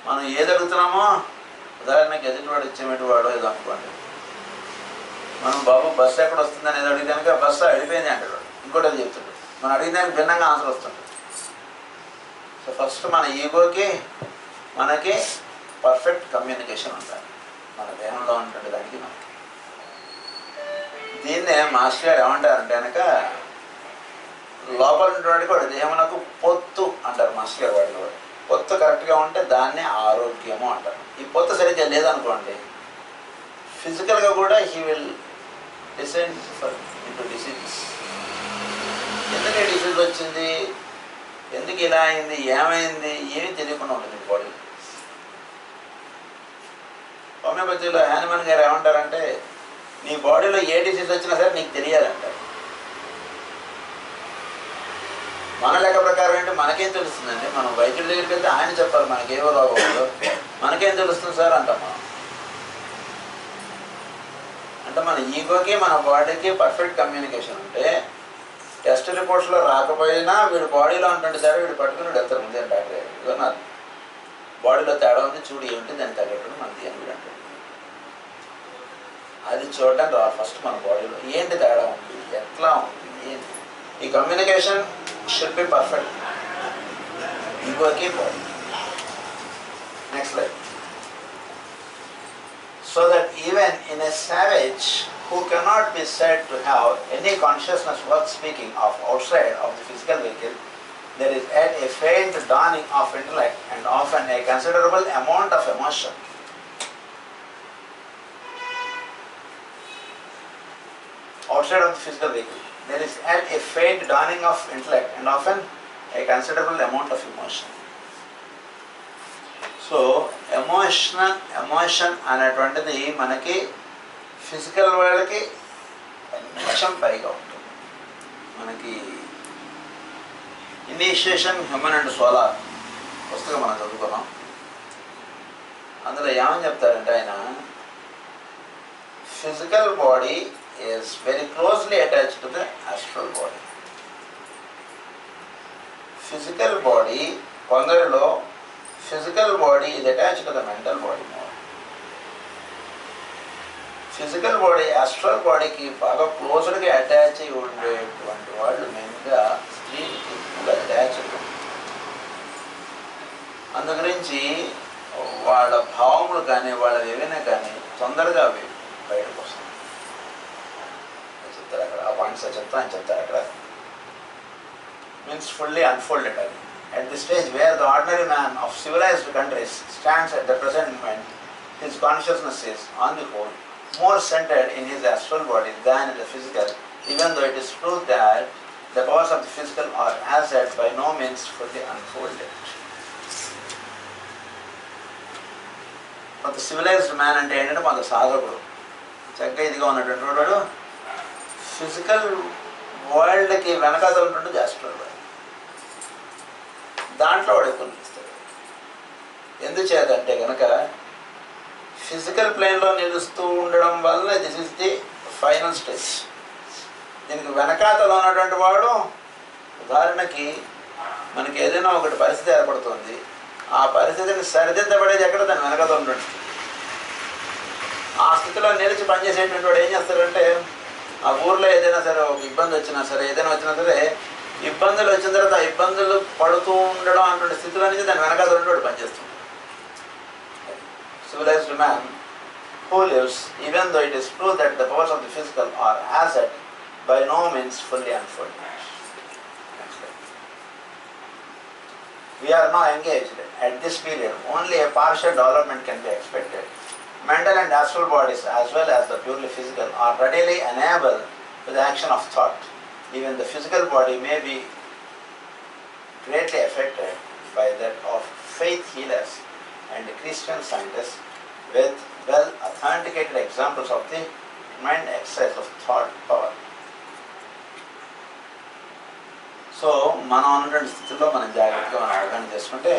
మనం ఏది అడుగుతున్నామో, ఉదాహరణకి ఎదుటివాడు ఇచ్చేటి వాడు ఏదో అనుకోండి, మనం బాబు బస్సు ఎక్కడ వస్తుంది అనేది అడిగితే బస్సు వెళ్ళిపోయింది అంటాడు, ఇంకోటి అది చెప్తుంటాడు. మనం అడిగిన దానికి భిన్నంగా ఆన్సర్ వస్తుంటుంది. సో ఫస్ట్ మన ఈగోకి మనకి పర్ఫెక్ట్ కమ్యూనికేషన్ ఉండాలి మన దేహంలో ఉంటుంది దానికి. మనం దీన్నే మాస్టర్ గారు ఏమంటారంటే కనుక లోపల ఉన్నటువంటి కూడా దేహమునకు పొత్తు అంటారు మాస్టర్ గారు. వాడికి కూడా పొత్తు కరెక్ట్గా ఉంటే దాన్నే ఆరోగ్యము అంటారు. ఈ పొత్తు సరిగ్గా లేదనుకోండి, ఫిజికల్గా కూడా he will decide into diseases. ఎందుకు ఈ డిసీజ్ వచ్చింది, ఎందుకు ఇలా అయింది, ఏమైంది, ఏమీ తెలియకుండా ఉంటుంది బాడీ. హోమియోపతిలో హ్యానిమన్ గారు ఏమంటారంటే నీ బాడీలో ఏ డిసీజ్ వచ్చినా సరే నీకు తెలియాలంటారు. మన లెక్క ప్రకారం అంటే మనకేం తెలుస్తుందండి, మనం వైద్యుడి దగ్గరికి వెళ్తే ఆయన చెప్పాలి మనకేవో రోగం ఉందో, మనకేం తెలుస్తుంది సార్ అంటాం మనం. అంటే మన ఈగోకి మన బాడీకి పర్ఫెక్ట్ కమ్యూనికేషన్ ఉంటే టెస్ట్ రిపోర్ట్స్లో రాకపోయినా వీడి బాడీలో ఉంటుంది సార్, వీడు పట్టుకుని వెళ్తారు ముందే డాక్టర్ గారు, ఇదో నా బాడీలో తేడా ఉంది చూడు ఏమిటి దాన్ని తగ్గట్టు మనది అని వీడు అంటాడు. అది చూడడానికి రావాలి ఫస్ట్ మన బాడీలో ఏంటి తేడా ఉంది, ఎట్లా ఉంది, ఏంటి. ఈ communication should be perfect. Ego ki body. Next slide. So that even in a savage who cannot be said to have any consciousness worth speaking of outside of the physical vehicle, there is at a faint dawning of intellect and often a considerable amount of emotion. Outside of the physical vehicle, there is at a faint dawning of intellect and often a considerable amount of emotion. So, emotion అనేటువంటిది మనకి ఫిజికల్ వాళ్ళకి కొంచెం పైగా ఉంటుంది. మనకి ఇనిషియేషన్ హ్యూమన్ అండ్ సోలార్ పుస్తకం మనం చదువుకున్నాం. అందులో ఏమని చెప్తారంటే ఆయన physical body is very closely attached to the astral body. Physical body, కొందరిలో physical body is attached to the mental body more. Physical body, astral bodyకి బాగా క్లోజ్డ్గా అటాచ్ అయి ఉండేటువంటి వాళ్ళు మెయిన్గా స్త్రీలకి ఎక్కువగా అటాచ్ అయ్యి, అందు గురించి వాళ్ళ భావములు కానీ వాళ్ళ ఏవైనా కానీ తొందరగా అవి బయటకు వస్తాయి. చెప్తారు అక్కడ, ఆ పాయింట్స్ చెప్తా అని చెప్తారు అక్కడ. మీన్స్ ఫుల్లీ అన్ఫోల్డెడ్ అది. At the stage where the ordinary man of civilized countries stands at the present moment, his consciousness is, on the whole, more centered in his astral body than in the physical, even though it is true that the powers of the physical are as yet by no means fully unfolded. కొంత సివిలైజ్డ్ మ్యాన్ అంటే ఏంటంటే కొంత సాధకుడు, చక్కగా ఇదిగా ఉన్నటువంటి వాడు ఫిజికల్ వరల్డ్కి వెనకాల ఉంటుండే ఆస్ట్రల్ వరల్డ్, దాంట్లో వాడు ఎక్కువ నిలుస్తాడు. ఎందుచేతంటే కనుక ఫిజికల్ ప్లేన్లో నిలుస్తూ ఉండడం వల్ల this is the final stage. దీనికి వెనకాతలో ఉన్నటువంటి వాడు, ఉదాహరణకి మనకి ఏదైనా ఒకటి పరిస్థితి ఏర్పడుతుంది, ఆ పరిస్థితిని సరిదిద్దబడేది ఎక్కడ, దాని వెనకాతలో ఉంటుంది. ఆ స్థితిలో నిలిచి పనిచేసేటువంటి వాడు ఏం చేస్తాడంటే, ఆ ఊర్లో ఏదైనా సరే ఒక ఇబ్బంది వచ్చినా సరే, ఏదైనా వచ్చినా సరే, ఇబ్బందులు వచ్చిన తర్వాత ఆ ఇబ్బందులు పడుతూ ఉండడం అటువంటి స్థితిలో నుంచి దాని వెనకాతలో వాడు పనిచేస్తుంది. Civilized man who lives, even though it is true that the powers of the physical are as yet by no means fully unfolded. We are now engaged at this period. Only a partial development can be expected. Mental and astral bodies, as well as the purely physical, are readily enabled to the action of thought. Even the physical body may be greatly affected by that of faith healers and Christian scientists with well authenticated examples of the mind exercise of thought power. So మనం ఉన్నటువంటి స్థితిలో మనం జాగ్రత్తగా మనం అవగాహన చేసుకుంటే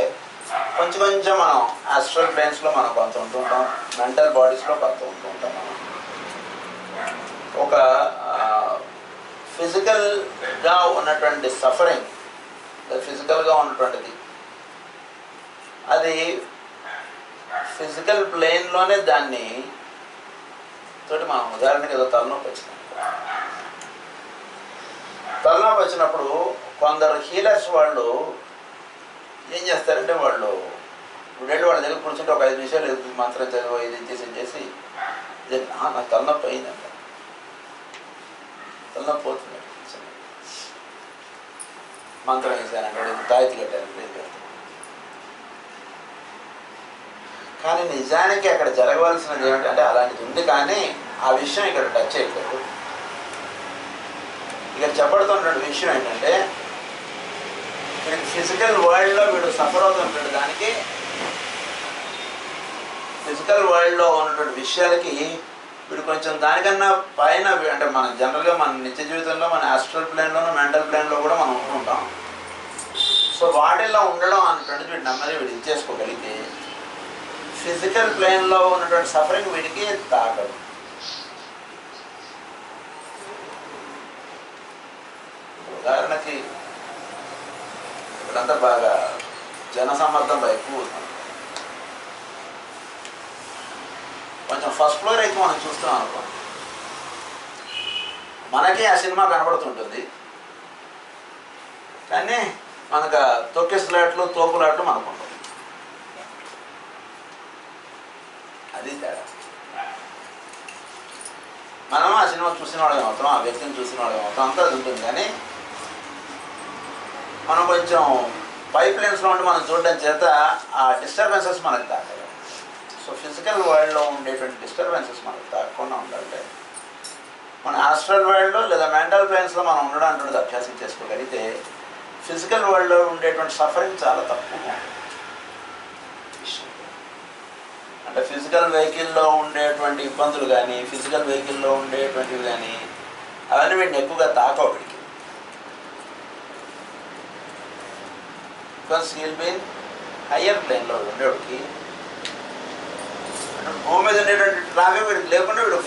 కొంచెం కొంచెం మనం ఆస్ట్రల్ ప్లేన్స్లో మనం కొంత ఉంటుంటాం, మెంటల్ బాడీస్లో కొంత ఉంటుంటాం. మనం ఒక ఫిజికల్గా ఉన్నటువంటి సఫరింగ్, ఫిజికల్గా ఉన్నటువంటిది అది ఫిజికల్ ప్లేన్లోనే దాన్ని తోటి మనం ఉదాహరణకి ఏదో తలనొప్పి వచ్చినప్పుడు కొందరు హీలర్స్ వాళ్ళు ఏం చేస్తారంటే, వాళ్ళు ఇప్పుడేళ్ళు వాళ్ళ దగ్గర కూర్చుంటే ఒక 5 నిమిషాలు మంత్రం చదివో ఇది చేసి నాకు తలనొప్పి అయిందంట, తలనొప్పి పోతుంది, మంత్రం వేసానంటే తాయితీ కట్టాను. కానీ నిజానికి అక్కడ జరగవలసినది ఏమిటంటే అలాంటిది ఉంది, కానీ ఆ విషయం ఇక్కడ టచ్ చేయట్లేదు. ఇక్కడ చెప్పబడుతున్న విషయం ఏంటంటే, వీడికి ఫిజికల్ వరల్డ్లో వీడు సఫర్ అవుతున్నటువంటి దానికి, ఫిజికల్ వరల్డ్లో ఉన్నటువంటి విషయాలకి వీడు కొంచెం దానికన్నా పైన, అంటే మనం జనరల్గా మన నిత్య జీవితంలో మన ఆస్ట్రల్ ప్లేన్లోనూ మెంటల్ ప్లేన్లో కూడా మనం ఉంటుంటాం. సో వాటిల్లో ఉండడం అన్నటువంటిది వీడు నెమ్మది వీడు ఇచ్చేసుకోగలిగితే ఫిజికల్ ప్లేన్లో ఉన్నటువంటి సఫరింగ్ వీడికి తాగదు. ఉదాహరణకి ఇప్పుడంతా బాగా జనసమ్మర్దంలో ఎక్కువ అవుతుంది. కొంచెం ఫస్ట్ ఫ్లోర్ అయితే మనం చూస్తున్నాం అనుకో, మనకి ఆ సినిమా కనబడుతుంటుంది, కానీ మనకు తొక్కిసలాట్లు తోపులాట్లు మనకు ఉంటుంది. అది తేడా. మనం ఆ సినిమా చూసిన వాళ్ళే అవుతాం, ఆ వ్యక్తిని చూసిన వాళ్ళే అవుతాం, అంతా అది ఉంటుంది. కానీ మనం కొంచెం పైప్ లైన్స్లో ఉండి మనం చూడడం చేత ఆ డిస్టర్బెన్సెస్ మనకు తాకలేదు. సో ఫిజికల్ వరల్డ్లో ఉండేటువంటి డిస్టర్బెన్సెస్ మనకు తాకకుండా ఉండాలంటే మన ఆస్ట్రల్ వరల్డ్లో లేదా మెంటల్ ప్లేన్స్లో మనం ఉండడానికి అభ్యాసం చేసుకోగలిగితే ఫిజికల్ వరల్డ్లో ఉండేటువంటి సఫరింగ్ చాలా తక్కువ. అంటే ఫిజికల్ వెహికల్లో ఉండేటువంటి ఇబ్బందులు కానీ, ఫిజికల్ వెహికల్లో ఉండేటువంటివి కానీ, అవన్నీ వీటిని ఎక్కువగా తాకవు వీడికి. బికాస్ హీల్ బీ హయ్యర్ ప్లేన్లో ఉండేవాడికి భూమి మీద ఉండేటువంటి ట్రాఫిక్ వీడికి లేకుండా వీడు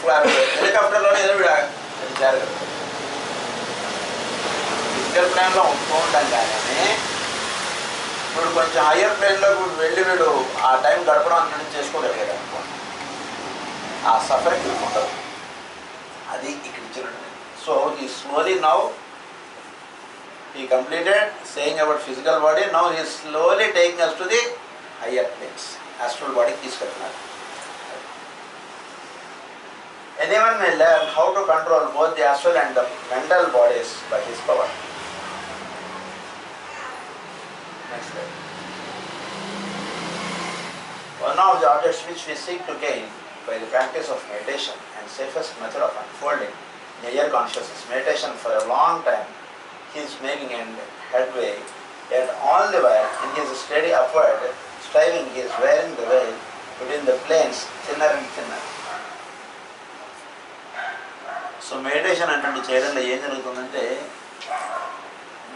హెలికాప్టర్లోనే ఏదో వీడు జరగదు. ఫిజికల్ ప్లేన్లో ఉంటూ ఉంటాం కానీ వీడు కొంచెం హయ్యర్ ప్లేన్లో వెళ్ళి వీడు ఆ టైం గడపడం అన్నట్టు చేసుకోగలిగాడు అనుకోండి, ఆ సఫరింగ్ ఉండదు. అది ఇక్కడ ఇచ్చినట్టు. సో ఈ slowly now he completed saying about physical body. Now he is slowly taking us to the higher planes, astral body తీసుకెళ్తున్నారు. Anyone may learn how to control both the astral and the mental bodies by his power. Next slide. One of the objects which we seek to gain by the practice of meditation and safest method of unfolding higher consciousness meditation for a long time, he is making an headway, yet all the while in his steady upward striving he is wearing the veil between the planes thinner and thinner. So meditation అంటే చేయడంలో ఏం జరుగుతుందంటే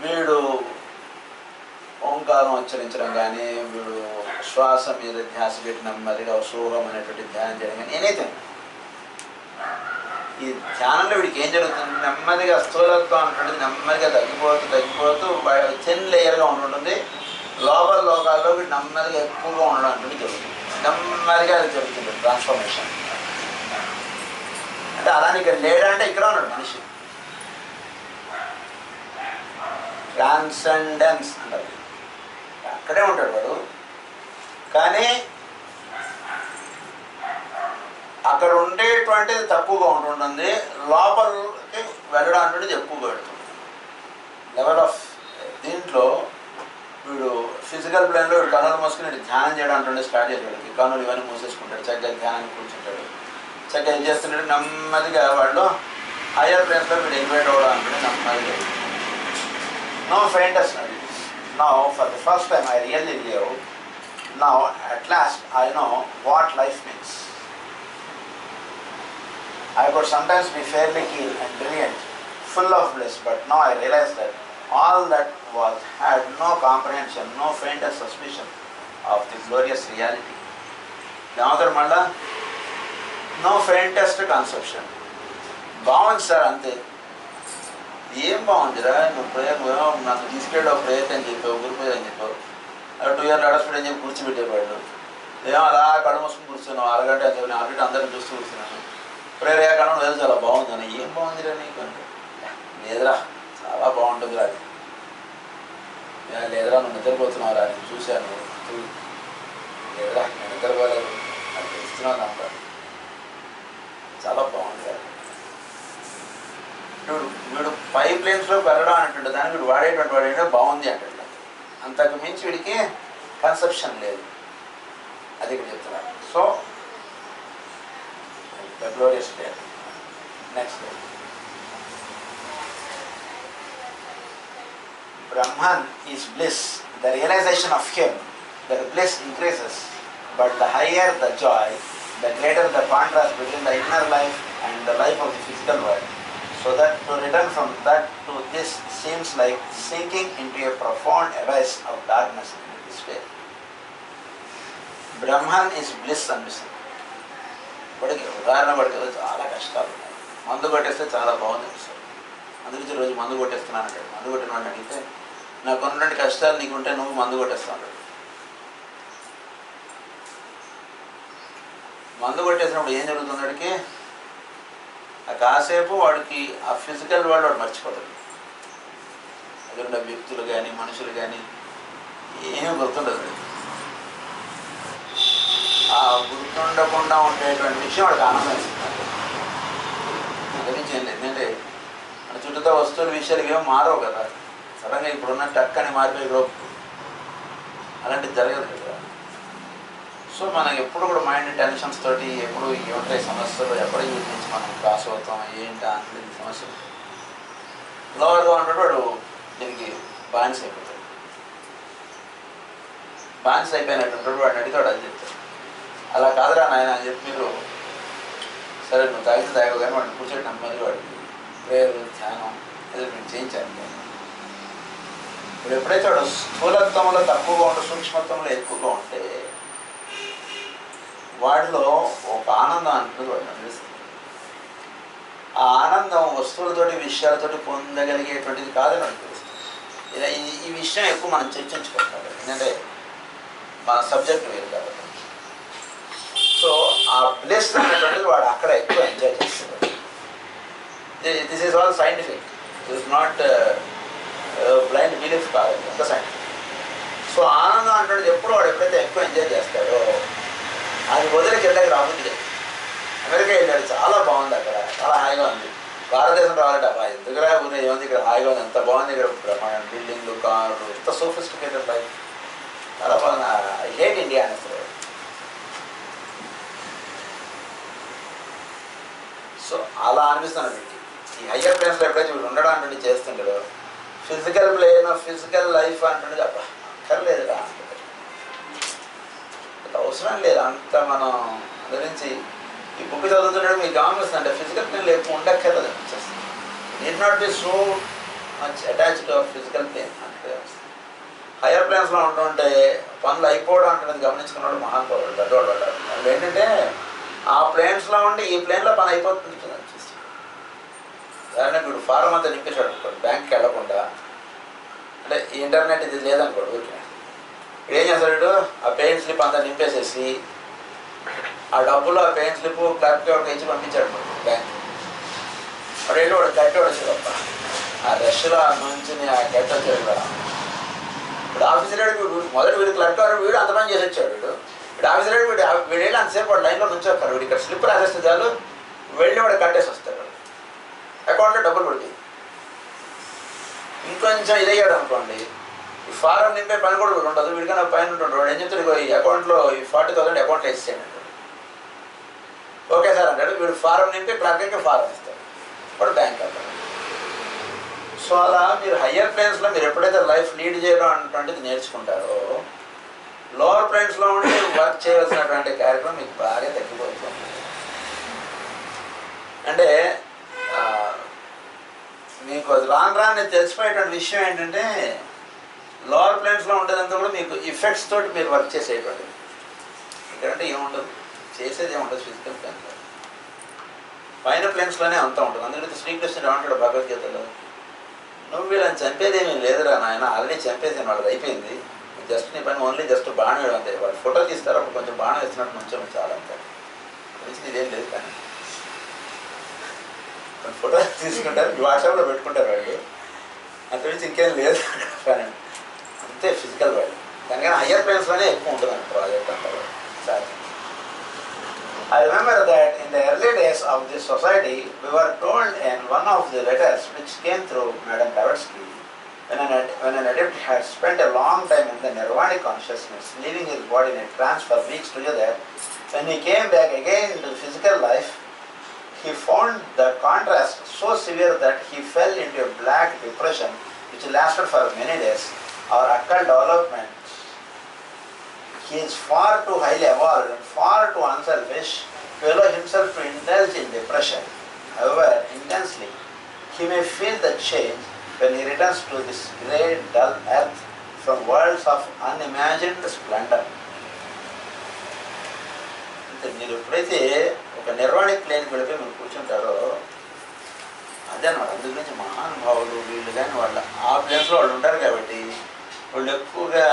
వీడు ఓంకారం ఉచ్చరించడం కానీ వీడు శ్వాస మీద ధ్యాస పెట్టి నెమ్మదిగా సూహం అనేటువంటి ధ్యానం చేయడం కానీ ఎనీథింగ్ ఈ ధ్యానంలో వీడికి ఏం జరుగుతుంది నెమ్మదిగా స్థూలత్వం అంటుంది నెమ్మదిగా తగ్గిపోతూ థిన్ లేయర్గా ఉంటుంటుంది లోపల లోకాల్లో వీడు నెమ్మదిగా ఎక్కువగా ఉండడం అంటుంది జరుగుతుంది నెమ్మదిగా అది జరుగుతుంది ట్రాన్స్ఫర్మేషన్ అంటే అలానే ఇక్కడ లేడంటే ఇక్కడ ఉన్నాడు మనిషి ట్రాన్సెండెన్స్ అంటారు అక్కడే ఉంటాడు వాడు కానీ అక్కడ ఉండేటువంటిది తక్కువగా ఉంటుంటుంది లోపలికి వెళ్ళడం అనేది ఎక్కువగా పెడుతుంది లెవెల్ ఆఫ్ దీంట్లో వీడు ఫిజికల్ ప్లేన్లో వీడు కన్నులు మూసుకుని ధ్యానం చేయడం అంటుండే స్టార్ట్ చేశాడు కన్నులు ఇవన్నీ మూసేసుకుంటాడు చక్కగా ధ్యానానికి కూర్చుంటాడు చక్కగా ఏం చేస్తున్నాడు నెమ్మదిగా వాళ్ళు హయ్యర్ ప్లేన్స్లో వీడు ఎలివేట్ అవ్వడం అంటుండే నెమ్మదిగా no faintest now for the first time I really live now at last I know what life means I could sometimes be fairly keen and brilliant, full of bliss, but now I realize that all that had no comprehension, no faintest suspicion of the glorious reality. Damadar Malla, no faintest conception. బాగుంది సార్ అంతే ఏం బాగుందిరా నువ్వు ప్రేయర్ నాకు తీసుకెళ్ళి ఒక ప్రేయర్ అని చెప్పావు గురిపోయి అని చెప్పావు 2 years అడస్పెట్ అని చెప్పి కూర్చోబెట్టేవాళ్ళు ఏమో అలా కళ్ళు మూసుకుని కూర్చున్నావు అరగంట అని చెప్పి ఆల్రెడీ అందరిని చూస్తూ కూర్చున్నాను ప్రేయర్ అయ్యాకన్నా లేదు చాలా బాగుందని ఏం బాగుందిరా నీకు అంటే లేదురా చాలా బాగుంటుందిరా అది లేదురా నువ్వు నిద్రపోతున్నావు రా నేను చూశాను లేదురా నేను నిద్రపోలేదు నాకు తెలుస్తున్నాను అంట చాలా బాగుంది కదా వీడు పైప్ లైన్స్లో వెళ్ళడం అనేటువంటి దాన్ని వీడు వాడేటువంటి వాడు ఏంటో బాగుంది అంటాడు అంతకు మించి వీడికి కన్సెప్షన్ లేదు అది ఇక్కడ చెప్తున్నారు so the glorious day. Next day. Brahman is bliss. The realization of him, the bliss increases. But the higher the joy, the greater the contrast between the inner life and the life of the physical world. So that to return from that to this seems like sinking into a profound abyss of darkness and despair. Brahman is bliss and bliss. వాడికి ఉదాహరణ పడితే చాలా కష్టాలు ఉన్నాయి మందు కొట్టేస్తే చాలా బాగుంది సార్ అందుకే రోజు మందు కొట్టేస్తున్నాను అంటాడు మందు కొట్టిన వాడిని అడిగితే నాకు ఉన్నటువంటి కష్టాలు నీకు ఉంటే నువ్వు మందు కొట్టేస్తావు అంటాడు మందు కొట్టేసినప్పుడు ఏం జరుగుతుంది వాడికి ఆ కాసేపు వాడికి ఆ ఫిజికల్ వరల్డ్ వాడు మర్చిపోతాడు అక్కడ ఉన్న వ్యక్తులు కానీ మనుషులు కానీ ఏమీ గుర్తుండదు ఆ గుర్తుండకుండా ఉండేటువంటి విషయం వాడికి ఆనందం ఇస్తుంది గురించి ఏం లేదు ఎందుకంటే మన చుట్టూతో వస్తువుల విషయాలు ఏమో మారవు కదా సడన్గా ఇప్పుడున్న టక్ అని మారిపోయి అలాంటిది జరగదు కదా సో మనకి ఎప్పుడు కూడా మైండ్ టెన్షన్స్ తోటి ఎప్పుడు ఏముంటాయి సమస్యలు ఎప్పటి వీటి నుంచి మనం క్రాస్ అవుతాం ఏంటి అంటే సమస్యలు లోవర్గా ఉంటాడు వాడు దీనికి బాన్స్ అయిపోతాడు బాన్స్ అయిపోయినట్టు వాడిని అడిగాడు అని చెప్తాడు అలా కాదురా నాయన అని చెప్పి మీరు సరే నువ్వు తాగితే తాగవు కానీ వాడిని కూర్చొని నెమ్మది వాడికి ప్రేయర్ ధ్యానం ఏదో నేను చేయించాను ఇప్పుడు ఎప్పుడైతే వాడు స్థూలత్వంలో తక్కువగా ఉంటే సూక్ష్మత్వంలో ఎక్కువగా ఉంటే వాడిలో ఒక ఆనందం అంటుంది వాడిని అనిపిస్తుంది ఆ ఆనందం వస్తువులతోటి విషయాలతోటి పొందగలిగేటువంటిది కాదని అనిపిస్తుంది ఈ విషయం ఎక్కువ మనం చర్చించుకుంటాం ఎందుకంటే మన సబ్జెక్ట్ వేరు కాబట్టి సో ఆ బ్లెస్ అనేటువంటిది వాడు అక్కడ ఎక్కువ ఎంజాయ్ చేస్తున్నాడు this is all scientific this is not blind belief కాదు ఎంత సైంటిఫిక్ సో ఆనందం అంటే ఎప్పుడు వాడు ఎప్పుడైతే ఎక్కువ ఎంజాయ్ చేస్తాడో అది వదిలి కిందకి రాబుద్ది అంటే అమెరికా వెళ్ళాడు, చాలా బాగుంది అక్కడ, చాలా హాయిగా ఉంది. భారతదేశం రావాలంటే అబ్బా ఎందుకురా ఊరే ఏముంది ఇక్కడ హాయిగా ఉంది, ఎంత బాగుంది ఇక్కడ బ్రహ్మాండ బిల్డింగ్లు, కార్లు, ఎంత సోఫిస్టికేటెడ్ లైఫ్, చాలా బాగుంది. ఐ హేట్ ఇండియా అని అసలు. సో అలా అనిపిస్తున్నాడు వీడికి. ఈ హయ్యర్ ప్లేన్స్లో ఎప్పుడైతే వీడు ఉండడం అంటే చేస్తుంటాడో ఫిజికల్ ప్లేన్, ఫిజికల్ లైఫ్ అంటుండే అబ్బా అక్కర్లేదురా, అంత అవసరం లేదు, అంత మనం గురించి ఈ బుక్ చదువుతున్నాడు మీకు గమనిస్తుంది. అంటే ఫిజికల్ ప్లేన్లో ఎక్కువ ఉండక్కర్లేదు అనిపిస్తుంది. Need not be so much attached to physical plane అంటే. హయ్యర్ ప్లేన్స్లో ఉంటుంటే పనులు అయిపోవడం అంటున్నది గమనించుకున్నాడు మహానుభావుడు పెద్దవాడు వాళ్ళు. వాళ్ళు ఏంటంటే ఆ ప్లేన్స్లో ఉండి ఈ ప్లేన్లో పని అయిపోతుంది అనిపిస్తుంది. ఉదాహరణకు వీడు ఫారం అంతా నింపేశాడు అనుకోండి, బ్యాంక్కి వెళ్ళకుండా, అంటే ఇంటర్నెట్ ఇది లేదనుకోడు ఊరికి, ఏం చేస్తాడు వీడు ఆ పెయిన్ స్లిప్ అంతా నింపేసేసి ఆ డబ్బులు ఆ పెయిన్ స్లిప్ క్లర్క్కి ఒకటి ఇచ్చి పంపించాడు బ్యాంక్. వాడు వెళ్ళి వాడు గట్టి వచ్చాడు తప్ప ఆ రష్లో నుంచి ఆ గట్టి వచ్చాడు కదా. ఇప్పుడు ఆఫీసర్ వీడు మొదటి వీడు క్లర్క్ వీడు అంత పని చేసి వచ్చాడు. వీడు ఆఫీసర్ వీడు వెళ్ళి అంతసేపు వాడు లైన్లో నుంచోస్తారు. వీడు ఇక్కడ స్లిప్ రాసేస్తే చాలు వెళ్ళి వాడు కట్టేసి వస్తాడు, అకౌంట్లో డబ్బులు పడిపోయి. ఇంకొంచెం ఇదయ్యాడు అనుకోండి, ఈ ఫారం నింపే పని కూడా వీడు ఉండదు, వీడికన్నా పైన ఉంటుండ్రు. వాడు ఏం చెప్తాడు, ఈ అకౌంట్లో ఈ 40,000 అకౌంట్లో వేసేయండి అంటాడు. ఓకే సార్ అంటాడు. వీడు ఫారం నింపి క్లర్క్కి ఫారం ఇస్తాడు, వాడు బ్యాంక్ అంటాడు. సో అలా మీరు హయ్యర్ ప్లేన్స్లో మీరు ఎప్పుడైతే లైఫ్ లీడ్ చేయడం అటువంటిది నేర్చుకుంటారో లోవర్ ప్లేన్స్లో ఉండి వర్క్ చేయవలసినటువంటి కార్యక్రమం మీకు బాగా తగ్గిపోతుంది. అంటే మీకు అది రాను తెలిసిపోయేటువంటి విషయం ఏంటంటే లోవర్ ప్లేన్స్లో ఉండేదంతా కూడా మీకు ఇఫెక్ట్స్ తోటి మీరు వర్క్ చేసేటువంటిది. ఇక్కడంటే ఏముండదు, చేసేది ఏముండదు ఫిజికల్ ప్లేన్స్లో. పైన ప్లేన్స్లోనే అంతా ఉంటుంది. అందుకని శ్రీకృష్ణుడు ఏమంటాడు భగవద్గీతలో, నువ్వు వీళ్ళని చంపేదేమీ లేదురా నాయన, ఆల్రెడీ చంపేసాను, వాళ్ళది అయిపోయింది, జస్ట్ నీ పని ఓన్లీ జస్ట్ బాణం వేయడం అంతే. వాళ్ళు ఫోటో తీస్తారు, అప్పుడు కొంచెం బాణం వేసినట్టు నుంచో చాలా అంతే, గురించి ఇదేం లేదు. కానీ ఫోటో తీసుకుంటారు, వాట్సాప్లో పెట్టుకుంటారు వాళ్ళు, అంత గురించి ఇంకేం లేదు కానీ అంతే ఫిజికల్ వాళ్ళు. దానికన్నా హయ్యర్ ప్లేన్స్లోనే ఎక్కువ ఉంటుంది అంట ప్రాజెక్ట్ అంటారు. I remember that in the early days of this society, we were told in one of the letters which came through Madam Blavatsky, when an adept had spent a long time in the nirvanic consciousness, leaving his body in a trance for weeks together, when he came back again into physical life, he found the contrast so severe that he fell into a black depression which lasted for many days. Our occult development, he is far too highly evolved and far too unselfish to allow himself to indulge in depression. However intensely he may feel the change when he returns to this grey, dull earth from worlds of unimagined splendor. మీరు ఎప్పుడైతే ఒక నిర్వాణిక్ ప్లేన్కి వెళ్ళిపోయి మీరు కూర్చుంటారో అదే అన్నమాట. అందు గురించి మహానుభావులు వీళ్ళు కానీ వాళ్ళు ఆ ప్లేన్స్లో వాళ్ళు ఉంటారు కాబట్టి వాళ్ళు ఎక్కువగా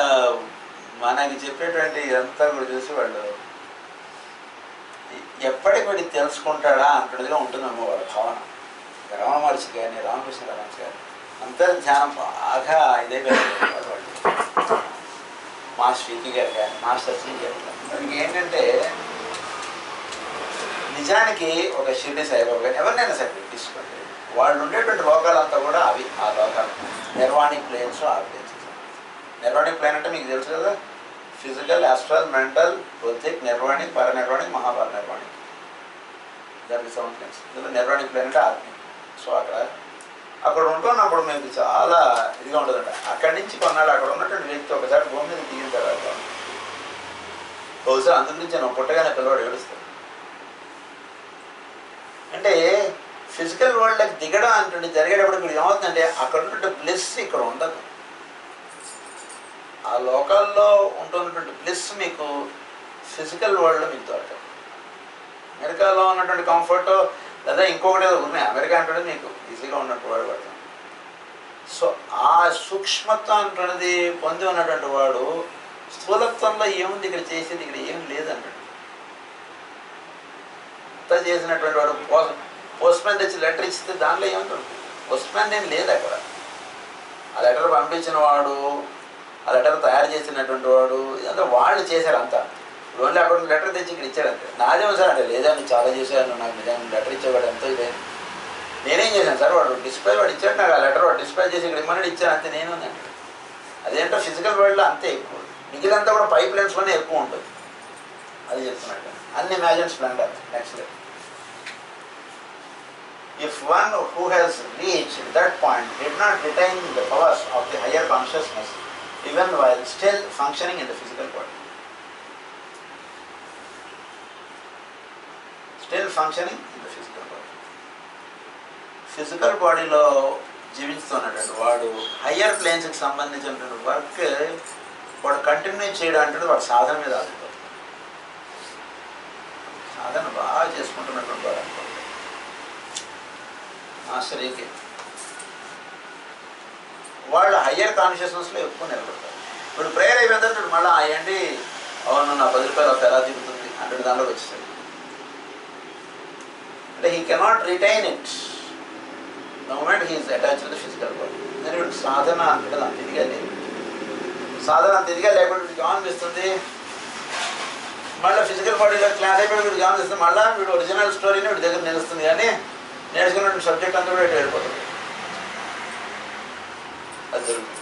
మనకి చెప్పేటువంటి ఇదంతా కూడా చూసి వాళ్ళు ఎప్పటికి వీడికి తెలుసుకుంటాడా అంటున్నదిగా ఉంటుందేమో వాళ్ళ భావన. రమణ మహర్షి కానీ రామకృష్ణ పరమహంస గారు అంతా ధ్యానం బాగా ఇదైపోయింది వాళ్ళు. మాస్టర్ వికి గారు కానీ మాస్టర్ సి గారు కానీ వాళ్ళకి ఏంటంటే నిజానికి ఒక షిర్డీ సాయిబాబా కానీ ఎవరినైనా సరే తీసుకోండి, వాళ్ళు ఉండేటువంటి లోకాలంతా కూడా అవి ఆ లోకాలు నిర్వాణిక్ ప్లేన్స్. ఆ ప్లేన్స్ నిర్వాణిక్ ప్లేన్ అంటే మీకు తెలుసు కదా, ఫిజికల్, ఆస్ట్రల్, మెంటల్, బౌద్ధిక్, నిర్వాణిక్, పరనిర్వాణిక్, మహాపరనిర్వాణిక్, దానికి 7 ప్లేన్స్. ఇందులో నిర్వాణిక్ ప్లేన్ అంటే ఆత్మ. సో అక్కడ ఉంటున్నప్పుడు మీకు చాలా ఇదిగా ఉంటుందంట. అక్కడి నుంచి కొన్నాళ్ళు అక్కడ ఉన్నటువంటి వ్యక్తి ఒకసారి భూమి మీద దిగిన తర్వాత బహుశా అందు నుంచి నేను పుట్టగానే పిల్లవాడు ఏడుస్తాడు. అంటే ఫిజికల్ వరల్డ్కి దిగడం అంటే జరిగేటప్పుడు ఇక్కడ ఏమవుతుందంటే అక్కడ ఉన్నటువంటి బ్లెస్ ఇక్కడ ఉండదు. ఆ లోకాల్లో ఉంటున్నటువంటి బ్లెస్ మీకు ఫిజికల్ వరల్డ్లో మీకు దొరకదు. అమెరికాలో ఉన్నటువంటి కంఫర్ట్ లేదా ఇంకొకటి ఉన్నాయి, అమెరికా అంటే మీకు ఈజీగా ఉన్నట్టు వాడు పడతాం. సో ఆ సూక్ష్మత్వం అంటున్నది పొంది ఉన్నటువంటి వాడు స్థూలత్వంలో ఏముంది ఇక్కడ చేసేది, ఇక్కడ ఏం లేదంటాడు. అంతా చేసినటువంటి వాడు పోస్ట్ మ్యాన్ తెచ్చి లెటర్ ఇస్తే దానిలో ఏముంటుంది, పోస్ట్ మ్యాన్ ఏం లేదు అక్కడ. ఆ లెటర్ పంపించిన వాడు, ఆ లెటర్ తయారు చేసినటువంటి వాడు, ఇదంతా వాళ్ళు చేశారు అంతా. ఓన్లీ అక్కడ లెటర్ తెచ్చి ఇక్కడ ఇచ్చాడు అంతే. నాదేమో సార్ అంటే లేదా నువ్వు చాలా చేశాను, నాకు నిజంగా లెటర్ ఇచ్చేవాడు ఎంతో ఇదే. నేనేం చేశాను సార్, వాడు డిస్ప్లే వాడు ఇచ్చాడు నాకు ఆ లెటర్, వాడు డిస్ప్లే చేసి ఇక్కడ ఇమ్మని ఇచ్చాను అంతే. నేను ఉందండి అదేంటో ఫిజికల్ వరల్డ్లో అంతే ఎక్కువ, మిగిలినంతా కూడా పైప్ లైన్స్లోనే ఎక్కువ ఉంటుంది. అది చెప్తున్నట్టు అన్ని imagine Splendor next. If one who has reached that point did not retain the powers of the higher consciousness even while still functioning in the physical body, still functioning in the physical body, physical బాడీలో జీవిస్తున్నటువంటి వాడు హయ్యర్ ప్లేన్స్కి సంబంధించినటువంటి వర్క్ వాడు కంటిన్యూ చేయడం అంటే వాడు సాధన మీద ఆధారపడుతుంది. సాధన బాగా చేసుకుంటున్నటువంటి వాడు అనుకోండి మాస్టర్కి వాళ్ళు హయ్యర్ కాన్షియస్నెస్లో ఎక్కువ నిలబడతారు. ఇప్పుడు ప్రేయర్ అయిపోయిన తర్వాత మళ్ళీ అయ్యండి అవును నా 10 రూపాయలు ఒక ఎలా తిరుగుతుంది అంటే దాంట్లోకి వచ్చేసాడు. అంటే he cannot retain it the moment he is attached to the physical body. నేను ఇప్పుడు సాధన అంటే అంత ఇదిగా లేదు, సాధన అంత ఇదిగా లేకుండా వీడికి అనిపిస్తుంది. మళ్ళీ ఫిజికల్ బాడీలో క్లాస్ అయిపోయి వీడికి అనిపిస్తుంది, మళ్ళీ వీడు ఒరిజినల్ స్టోరీని వీడి దగ్గర నిలుస్తుంది, కానీ నేర్చుకున్న సబ్జెక్ట్ అంతా కూడా వెళ్ళిపోతుంది. అది జరుగుతుంది.